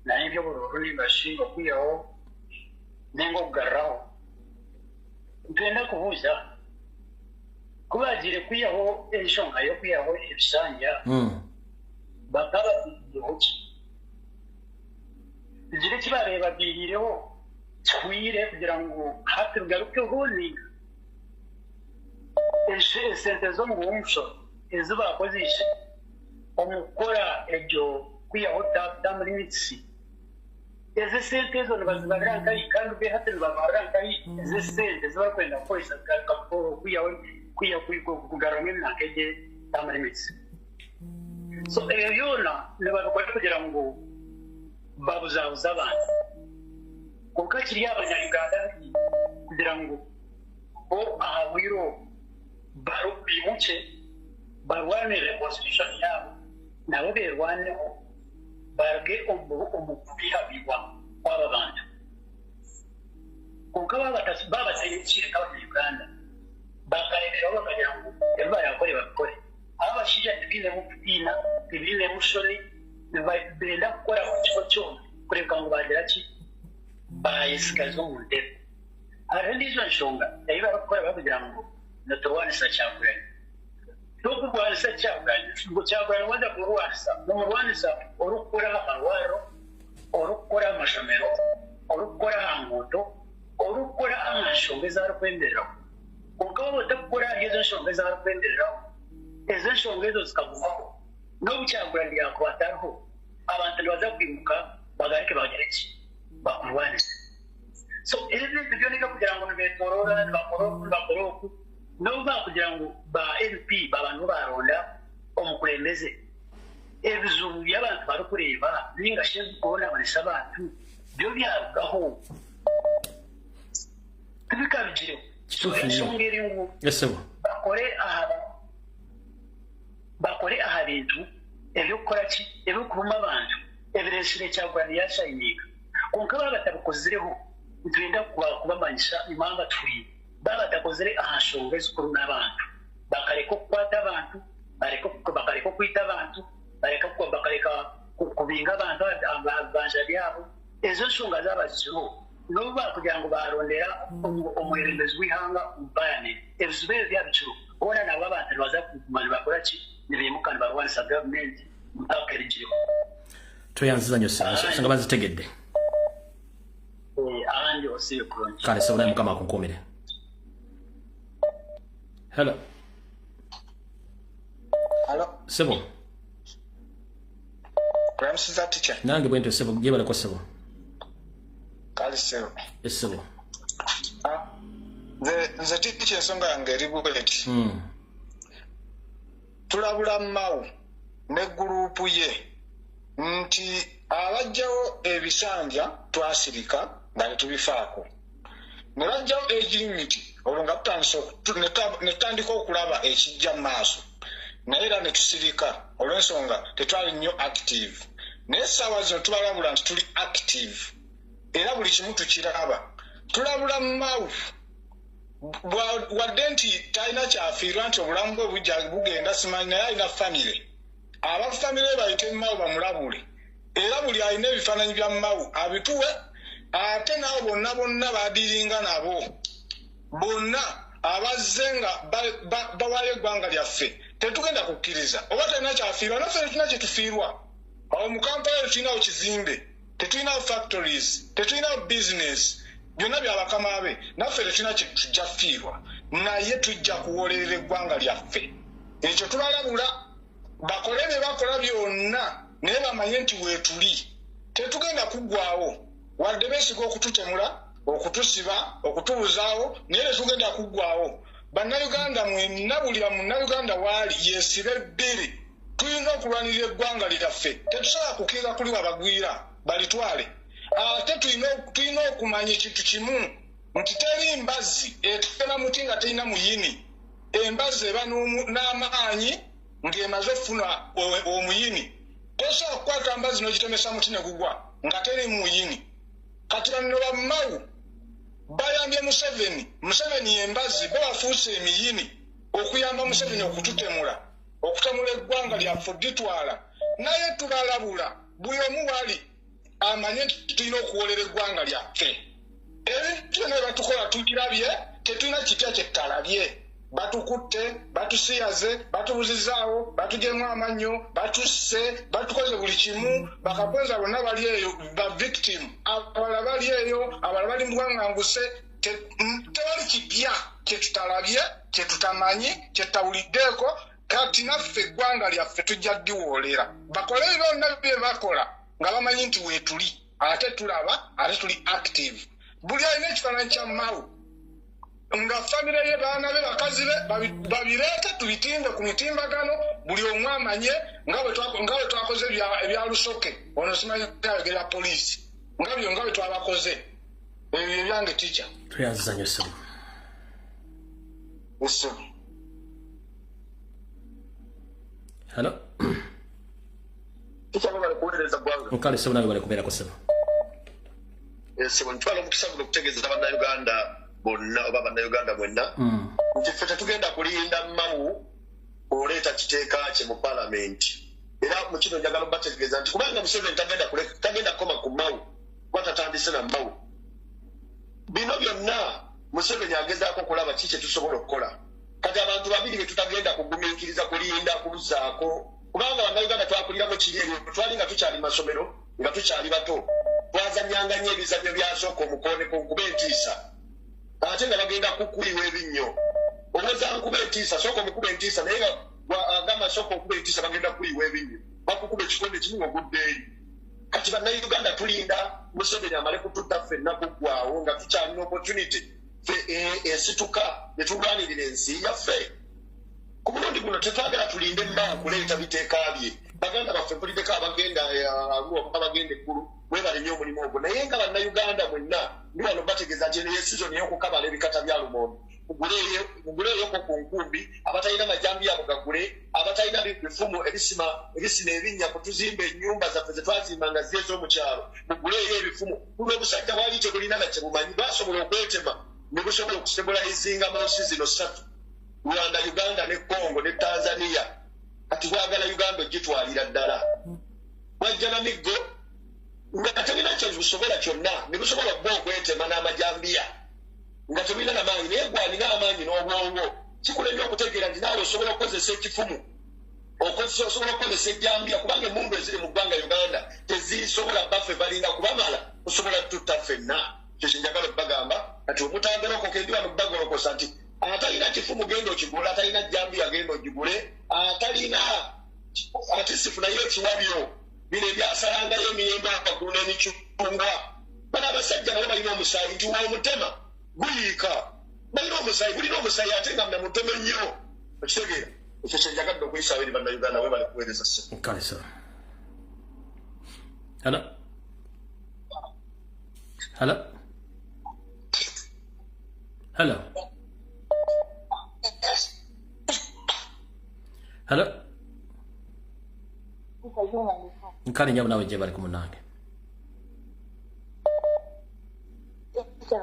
na hivyo bururu bashinga kuyaho nengo garaho twenda kubuza kubagire kuyaho enshonga yo kuyaho ebisanja bakaba bihoki igire kibareba bihireho twire kugira ngo hatugaruke holinga sente zo mu umusho ezo bakozisha omukora ejo kuyaho tamuri mitsi eze sente zo bazibaranga kandi be hate babaranga eze sente zo bakwenda koisa kapo kuyaho kugaramwe nakeje tamuri mitsi so yona ne bakwenda kugira ngo babuzabuza abantu kuko kiri abanyarwanda kugira ngo bo ahawiro barubimuke barwanire constitution yabo nabo berwaneho barge umukubihabirwa kw'aba bantu kuko babategekire nk'abanyarwanda bakareberaho bakagira ngo ejo bayakore babikore abashija ntibine mukutina ntibine mushore benda gukora ku kigo cyose kureka ngo bagira ki bayisigaza mu ntebe hari n'izo nshonga yayo barakora bakugira ngo natuwanisa cyakuranye Tuku kuanisa chakani, kuchakani wanda kuruanisa, numuruanisa orukura awaro, orukura mashamero, orukura angoto, orukura amashonge zarukwendera. Ukawa utakura hizo shonge zarukwendera, hizo shonge zo zikabuvaho. No chakani yako atariho, abantu baza kwimuka bagarike bagereki, bakuruanisa. So, hizi bigyonika kugira ngo nibetorora, bakoroku, Nova kugira ngo ba LP babantu baronda omukulembeze ebizungu y'abantu bari kureba ninga shenzi kubona abalisa abantu byo byarugaho tubikabigire ensonga eriwo bakole aha bintu ebyokukola ki ebyokuluma abantu ebireesire ekyagwana yashayininga konka baba batabukozireho ntwenda kubamanyisa imanga tuyi baba batakozire aha nsonga ezikuluma abantu bakaleka okukwata abantu bakaleka okwita abantu bakaleka kubinga abantu abanja byabo ezo nsonga zaba ziriho n'oba kugira ngo barondera omwerembezi w'ihanga mupayane ebizibu ebyo byabikiro bona nabo abantu nibaza kumanya bakora ki nibimuka nibarwanisa gavumenti mpaka erigiriho tweyanziza nnyo sanga bazitegedde ahandi osibe kulungi kale sabulayo mukama akunkuumire. Hello sebo Ramsiza teacher nange bwento sebo yebalako sebo kali sebo esebo nze teacher ensonga yange eri bweti tulabula Mao ne gurupu ye nti abajjawo ebisanja twasirika nga netubifaako ne bajjawo egirimiti olwo nga netandika okulaba ekijja mu maaso naye era netusirika olw'ensonga tetwali nnyo active naye essaawa zino tubalabula nti tuli active era buli kimu tukiraba tulabula mu Mao wadde nti talina kyafiirwa nti obulamu bwe bujja bugenda simanyi naye alina famire abafamire bayite mu Mao bamulabule era buli alina ebifaananyi bya Mao abituwe ate nabo bonna badiringa nabo bonna abazze nga bawaayo eggwanga lyaffe tetugenda kukkiriza oba talina kyafiirwa naffe tetulina kyetufiirwa awo mu Kampala tetulinawo kizimbe tetulinawo factories tetulinawo business byonna byabakama be naffe tetulina kyetujja fiirwa naye tujja kuwolerera eggwanga lyaffe ekyo tubalabula bakole bye bakola byonna naye bamanye nti weetuli tetugenda kuggwawo wadde beesiga okututemula okutusiba okutubuzaawo naye tetugenda kuggwawo bannayuganda mwenna buli munnayuganda waali yeesibe bbiri tulina okulwanirira eggwanga lyaffe tetusobola kukkiriza kuli wabagwira balitwale ate tulina okumanya ekintu kimu nti teri mbazzi etema muti nga terina muyini embazzi eba n'amaanyi ng'emaze okufuna omuyini tosobola kukwata mbazzi n'ogitemesa muti ne gugwa nga teri muyini kati banno ba Mao bayambye Museveni embazzi bo bafuuse emiyini okuyamba Museveni okututemula eggwanga lyaffe ditwala naye tubalabula buli omu wali amanye nti tulina okuwolera eggwanga lyaffe ebintu byonna bye batukola tukirabye tetulina kitya kyetutalabye batukutte batusiyaze batubuzizaawo batugemu amannyo batusse batukoze buli kimu bakaponza bonna bali eyo ba victim abalala bali eyo abalala bali mubwanganguse tewali kipya kyetutalabye kyetutamanyi kyetutawuliddeeko kati naffe eggwanga lyaffe tujja ddiwoolera bakole byonna bye bakola nga bamanyi nti weetuli ate tulaba ate tuli active buli alina ekifaananyi kya Mao nga famire ye baana be bakazi be babireete tubitinde ku mitimbagano buli omu amanye nga bwe twakoze ebya Lusoke ono simanyi ayogera poliisi nga bwe twabakoze ebyo ebyange teacher tweyanziza nnyo ssebo hello nkale ssebo nawe bali kubeerako ssebo sebo ntwala omukisa guno okutegeeza bannayuganda bonna oba bannayuganda mwenna nti ffe tetugenda kulinda Mao oleeta kiteeka kye mu palamenti era mu kino njagala bategeeza nti kubanga Museveni tagenda kukoma ku Mao kuba tatandise na Mao bino byonna Museveni agezaako okulaba ki kye tusobola okukola kati abantu babiri be tutagenda kugumiikiriza kulinda kubuzaako kubanga bannayuganda twakulirako kiri ebyo twali nga tukyali masomero nga tukyali bato twazanyanga nnyo ebizannyo byasooka omukoone ku nkuba entiisa ate nga bagenda kukuliwa ebinnyo omuza nkuba entiisa sooka omukuba entiisa naye agamba sooka okuba entiisa bagenda kukuliwa ebinnyo bakukuba ekikonde kimu oguddeeyo kati bannayuganda tulinda Museveni amale kututta ffenna kuggwaawo nga tukyalina opportunity ffe esituka ne tulwanirira ensi yaffe ku mulundi guno tetwagala tulinde Mao kuleeta biteeka bye baganda baffe kulindeko abagenda abagenda eggulu webale nnyo omulimu ogwo naye nga bannayuganda mwenna ndi wano bategeeza nti eno yesizoni ey'okukabala ebikata bya lumonde muguleeyoko ku nkumbi abatalina majambiya mugagule abatalina bifumu ebisima ebinnya kutuzimba ennyumba zaffe ze twazimba nga ziye z'omukyalo muguleeyo ebifumu buno obusajja bwali tebulina na kyebumanyi basobola okwetema ne busobola okusembulayizinga mu nsi zino 3 Rwanda, Uganda ne Congo ne Tanzania kati bwagala Uganda ogitwalira ddala wajja na miggo nga tebina kyebusobola kyonna ne busobola bba okwetema n'amajambiya nga tebina n'amaanyi naye gwalina amaanyi n'obwongo kikulemye okutegeera nti naawe osobola okukozesa ekifumu osobola okukozesa ejjambiya kubanga emmundu eziri mu ggwanga Uganda tezisobola baffe balinga kubamala osobola tutta ffenna kyo kyenjagala obbagamba kati omutambula okendi wano bbagolokosa nti atalina kifumu genda okigula atalina jjambiya genda ogigule atalina ate sifuna yo ekiwabyo bino ebyasalangayo emiyembe amagulu n'emicungwa bana abasajja nabo balina omusaayi nti woomutema guyiika balina omusaayi gulina omusaayi ate nga mnamuteme nnyo okitegeera ekyo kyenjagadde okuyisaawo eri bannayuganda we bali kuweereza se kalisa hello hello hello hello nkali nyabu nawe gye bali ku munange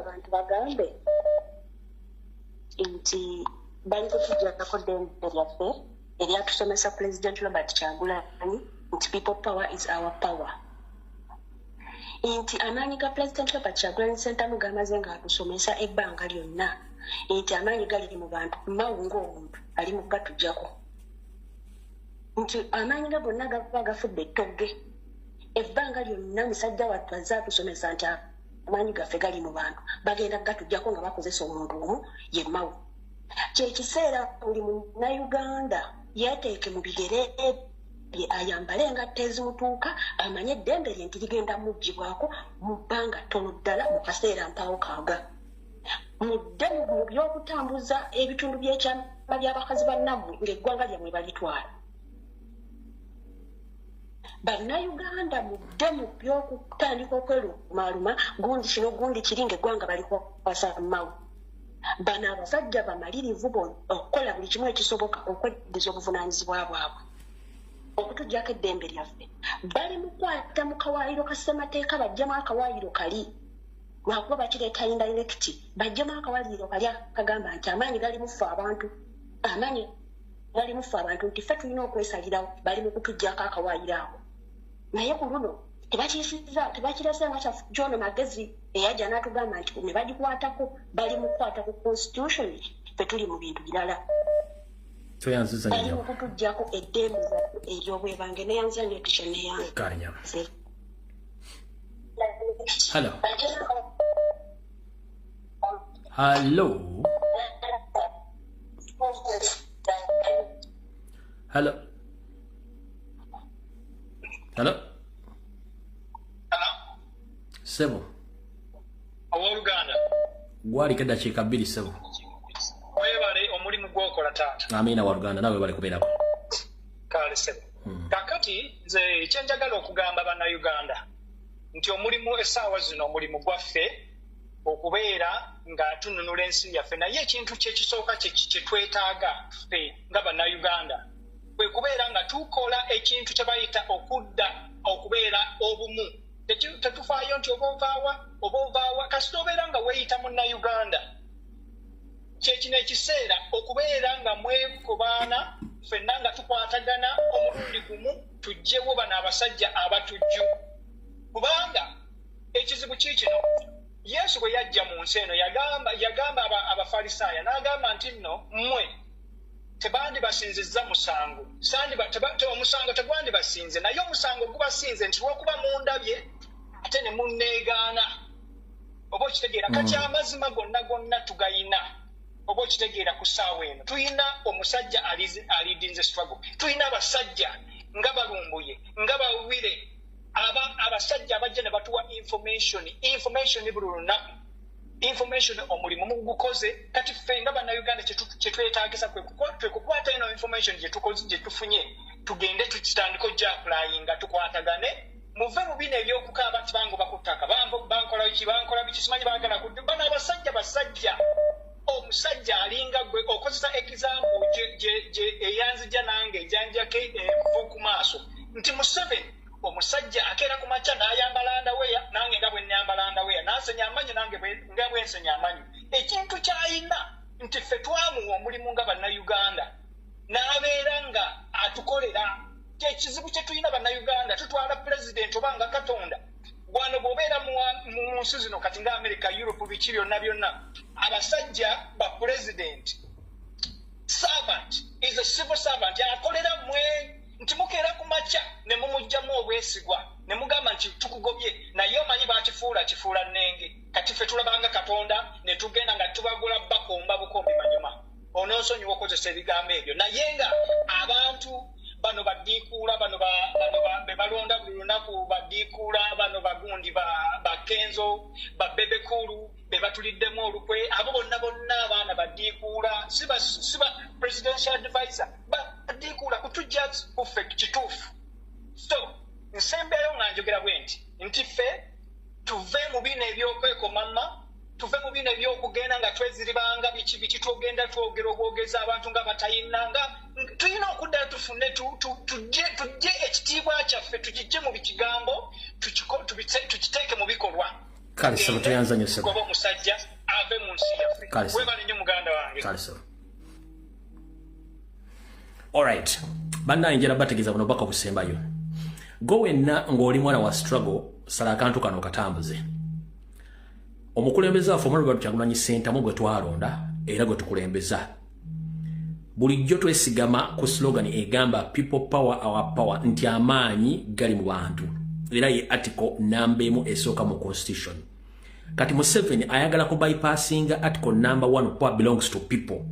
abantu bagambe nti bali kutujjako ddembe lyaffe eryatusomesa President Robert Kyagulanyi nti people power is our power nti amaanyi ga President Robert Kyagulanyi Ssentamu gamaze ng'atusomesa ebbanga lyonna nti amaanyi gali mu bantu Mao ng'omuntu ali mu gatujjako nti amaanyi ga gonna gaba gafudde ettogge ebbanga lyonna musajja wattu azze atusomesa nti amaanyi gaffe gali mu bantu bagenda gatujjako nga bakozesa omuntu omu ye Mao kyekiseera buli munnayuganda yeeteeke mu bigere bye ayambale engatta ezimutuuka amanye eddembe lye nti ligenda muggyibwako mu bbanga ttono ddala mu kaseera mpaawo kaaga mudde mu by'okutambuza ebitundu by'ekyama by'abakazi bannammwe ng'eggwanga lyammwe balitwala bannayuganda mudde mu by'okutandika okwerumaaluma gundi kino gundi kiri ng'eggwanga balikwasa Mao bano abasajja bamalirivu okukola buli kimu ekisoboka okweddiza obuvunaanyizibwa bwabwe okutuggyako eddembe lyaffe bali mu kwata mu kawaayiro ka ssemateeka bajjamu akawaayiro kali lwakuba bakireeta indirect bajjamu akawaayiro kali akagamba nti amaanyi gali mufe abantu amaanyi gali mufe abantu nti ffe tulina okwesalirawo bali mu kutuggyako akawaayiro ako naye ku luno tebakirese nga kya John Magezi eyajja n'atugamba nti ne bagikwatako bali mu kukwata ku constitution ffe tuli mu bintu birala bali mu kutuggyako eddembe ery'obwebange neyanza nnyo tisha neyanza hello hello hello hello sebo owooluganda gwaliko eddakiika 2 sebo webale omulimu gw'okola taata amina waluganda nawe bali kubeerako kale sebo kakati nze kyenjagala okugamba bannayuganda nti omulimu essaawa zino omulimu gwaffe okubeera nga tununula ensi yaffe naye ekintu kyekisooka kyetwetaaga ffe nga bannayuganda kwe kubeera nga tukola ekintu kye bayita okudda okubeera obumu tetufaayo nti oba ovaawa kasita obeera nga weeyita munnayuganda kyekino ekiseera okubeera nga mwekobaana ffenna nga tukwatagana omulundi gumu tuggyewo bano abasajja abatujju kubanga ekizibu kiikino Yesu bwe yajja mu nsi eno yagamba abafalisaaya n'agamba nti nno mmwe tebandi basinzizza musango omusango tegwandi basinze naye omusango gubasinze nti lwokuba mundabye ate ne munneegaana oba okitegeera kati amazima gonna tugayina oba okitegeera ku ssaawa eno tuyina omusajja alidinze struggle tuyina abasajja nga balumbuye nga bawire abasajja abajja ne batuwa information buli lunaku information omulimu mugukoze kati ffe nga bannayuganda kyetwetaagisa kwe kukwata eno information gye tufunye tugende tukitandika ojja applyinga tukwatagane muve mu bino ebyokukaaba nti bango bakuttaka bankola biki simanyi baagala kudde bano abasajja omusajja alinga gwe okozesa example gye eyanzija nange ejanjako envu ku maaso nti Museveni omusajja akeera ku makya n'ayambala ndaweya nange nga bwe nnyambala ndaweya n'asenya amanyi nange nga bwe nsenya amanyi ekintu kyayina nti ffe twamuwa omulimu nga bannayuganda n'abeera nga atukolera kyekizibu kye tulina bannayuganda tutwala pulezidenti oba nga Katonda wano bw'obeera mu nsi zino kati nga America Europe biki byonna abasajja ba pulezidenti servant is a civil servant akolera mwe nti mukeera ku makya ne mumugjamu obwesigwa ne mugamba nti tukugobye naye omanyi bakifuula nnenge kati ffe tulabanga Katonda ne tugenda nga tubagula bakomba bukombi manyuma onoosonyiwa okozesa ebigambo ebyo naye nga abantu bano badiikuula bano be balonda buli lunaku badiikuula bano bagundi bakenzo babebekulu be batuliddemu olukwe abo bonna abaana badiikuula siba presidential advisor badiikuula kutujja kuffe kituufu so nsembeyo nga njogera bwe nti ffe tuve mu bino ebyokwekomama tuve mu bino ebyokugenda nga tweziribanga biki twogenda twogera obwogeza abantu nga batayinanga tulina okuddayo tufune tujje ekitiibwa kyaffe tukijje mu bikigambo tukiteeke mu bikolwa kale sebo toyanzanyo sebo goba omusajja ave mu nsi yaffe webale nnyo muganda wange kale sebo alright bannaye njera bategeeza buno baka busembayo go wenna ng'oli mwana wa struggle sala akantu kano katambuze omukulembeza waffe Robert Kyagulanyi Ssentamu gwe twalonda era gwe tukulembeza bulijjo twesigama ku slogan egamba people power our power nti amaanyi gali mu bantu era ye article namba emu esooka mu constitution kati Museveni ayagala ku bypassinga article number 1 power belongs to people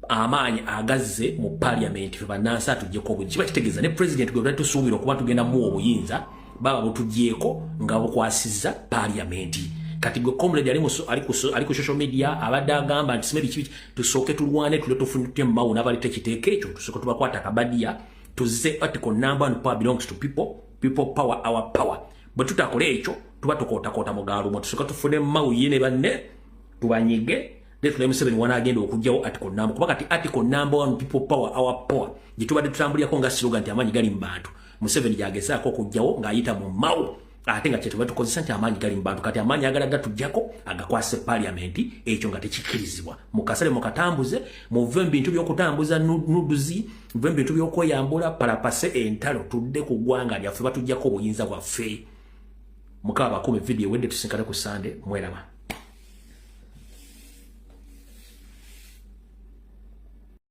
amaanyi agazze mu parliament fe bannansi atuggyeko obuyinza kiba kitegeeza ne president gwe tusuubira okuba tugenda mu obuyinza baba butuggyeko nga bukwasizza parliament kati gwe comrade ali ku social media abadde agamba nti simebi kibi tusooke tulwane tule tufunite mbawo n'abali tekiteeka ekyo tusooke tubakwata kabadia tuzze article number 1 power belongs to people power our power bwe tutakola ekyo tuba tukootakoota mu gaalumo tusooke tufune mbawo ye ne banne tubanyige Let's Museveni wana agenda okujjawo article number kuba kati article number 1 people power our power gitubadde tutambulirako nga slogan nti amaanyi gali mu bantu Museveni gyagezaako okujjawo ng'ayita mu mbawo ate nga kyetuba tukozesa nti amaanyi gali mu bantu kati amaanyi agala gatujjako agakwase parliament ekyo nga tekikkirizibwa mukasale mukatambuze muve mu bintu by'okutambuza nuduzi muve mu bintu by'okweyambula palapase entalo tudde ku ggwanga lyaffe batujjako obuyinza bwaffe mukaba bakome video wedde tusinkane ku Sunday mweraba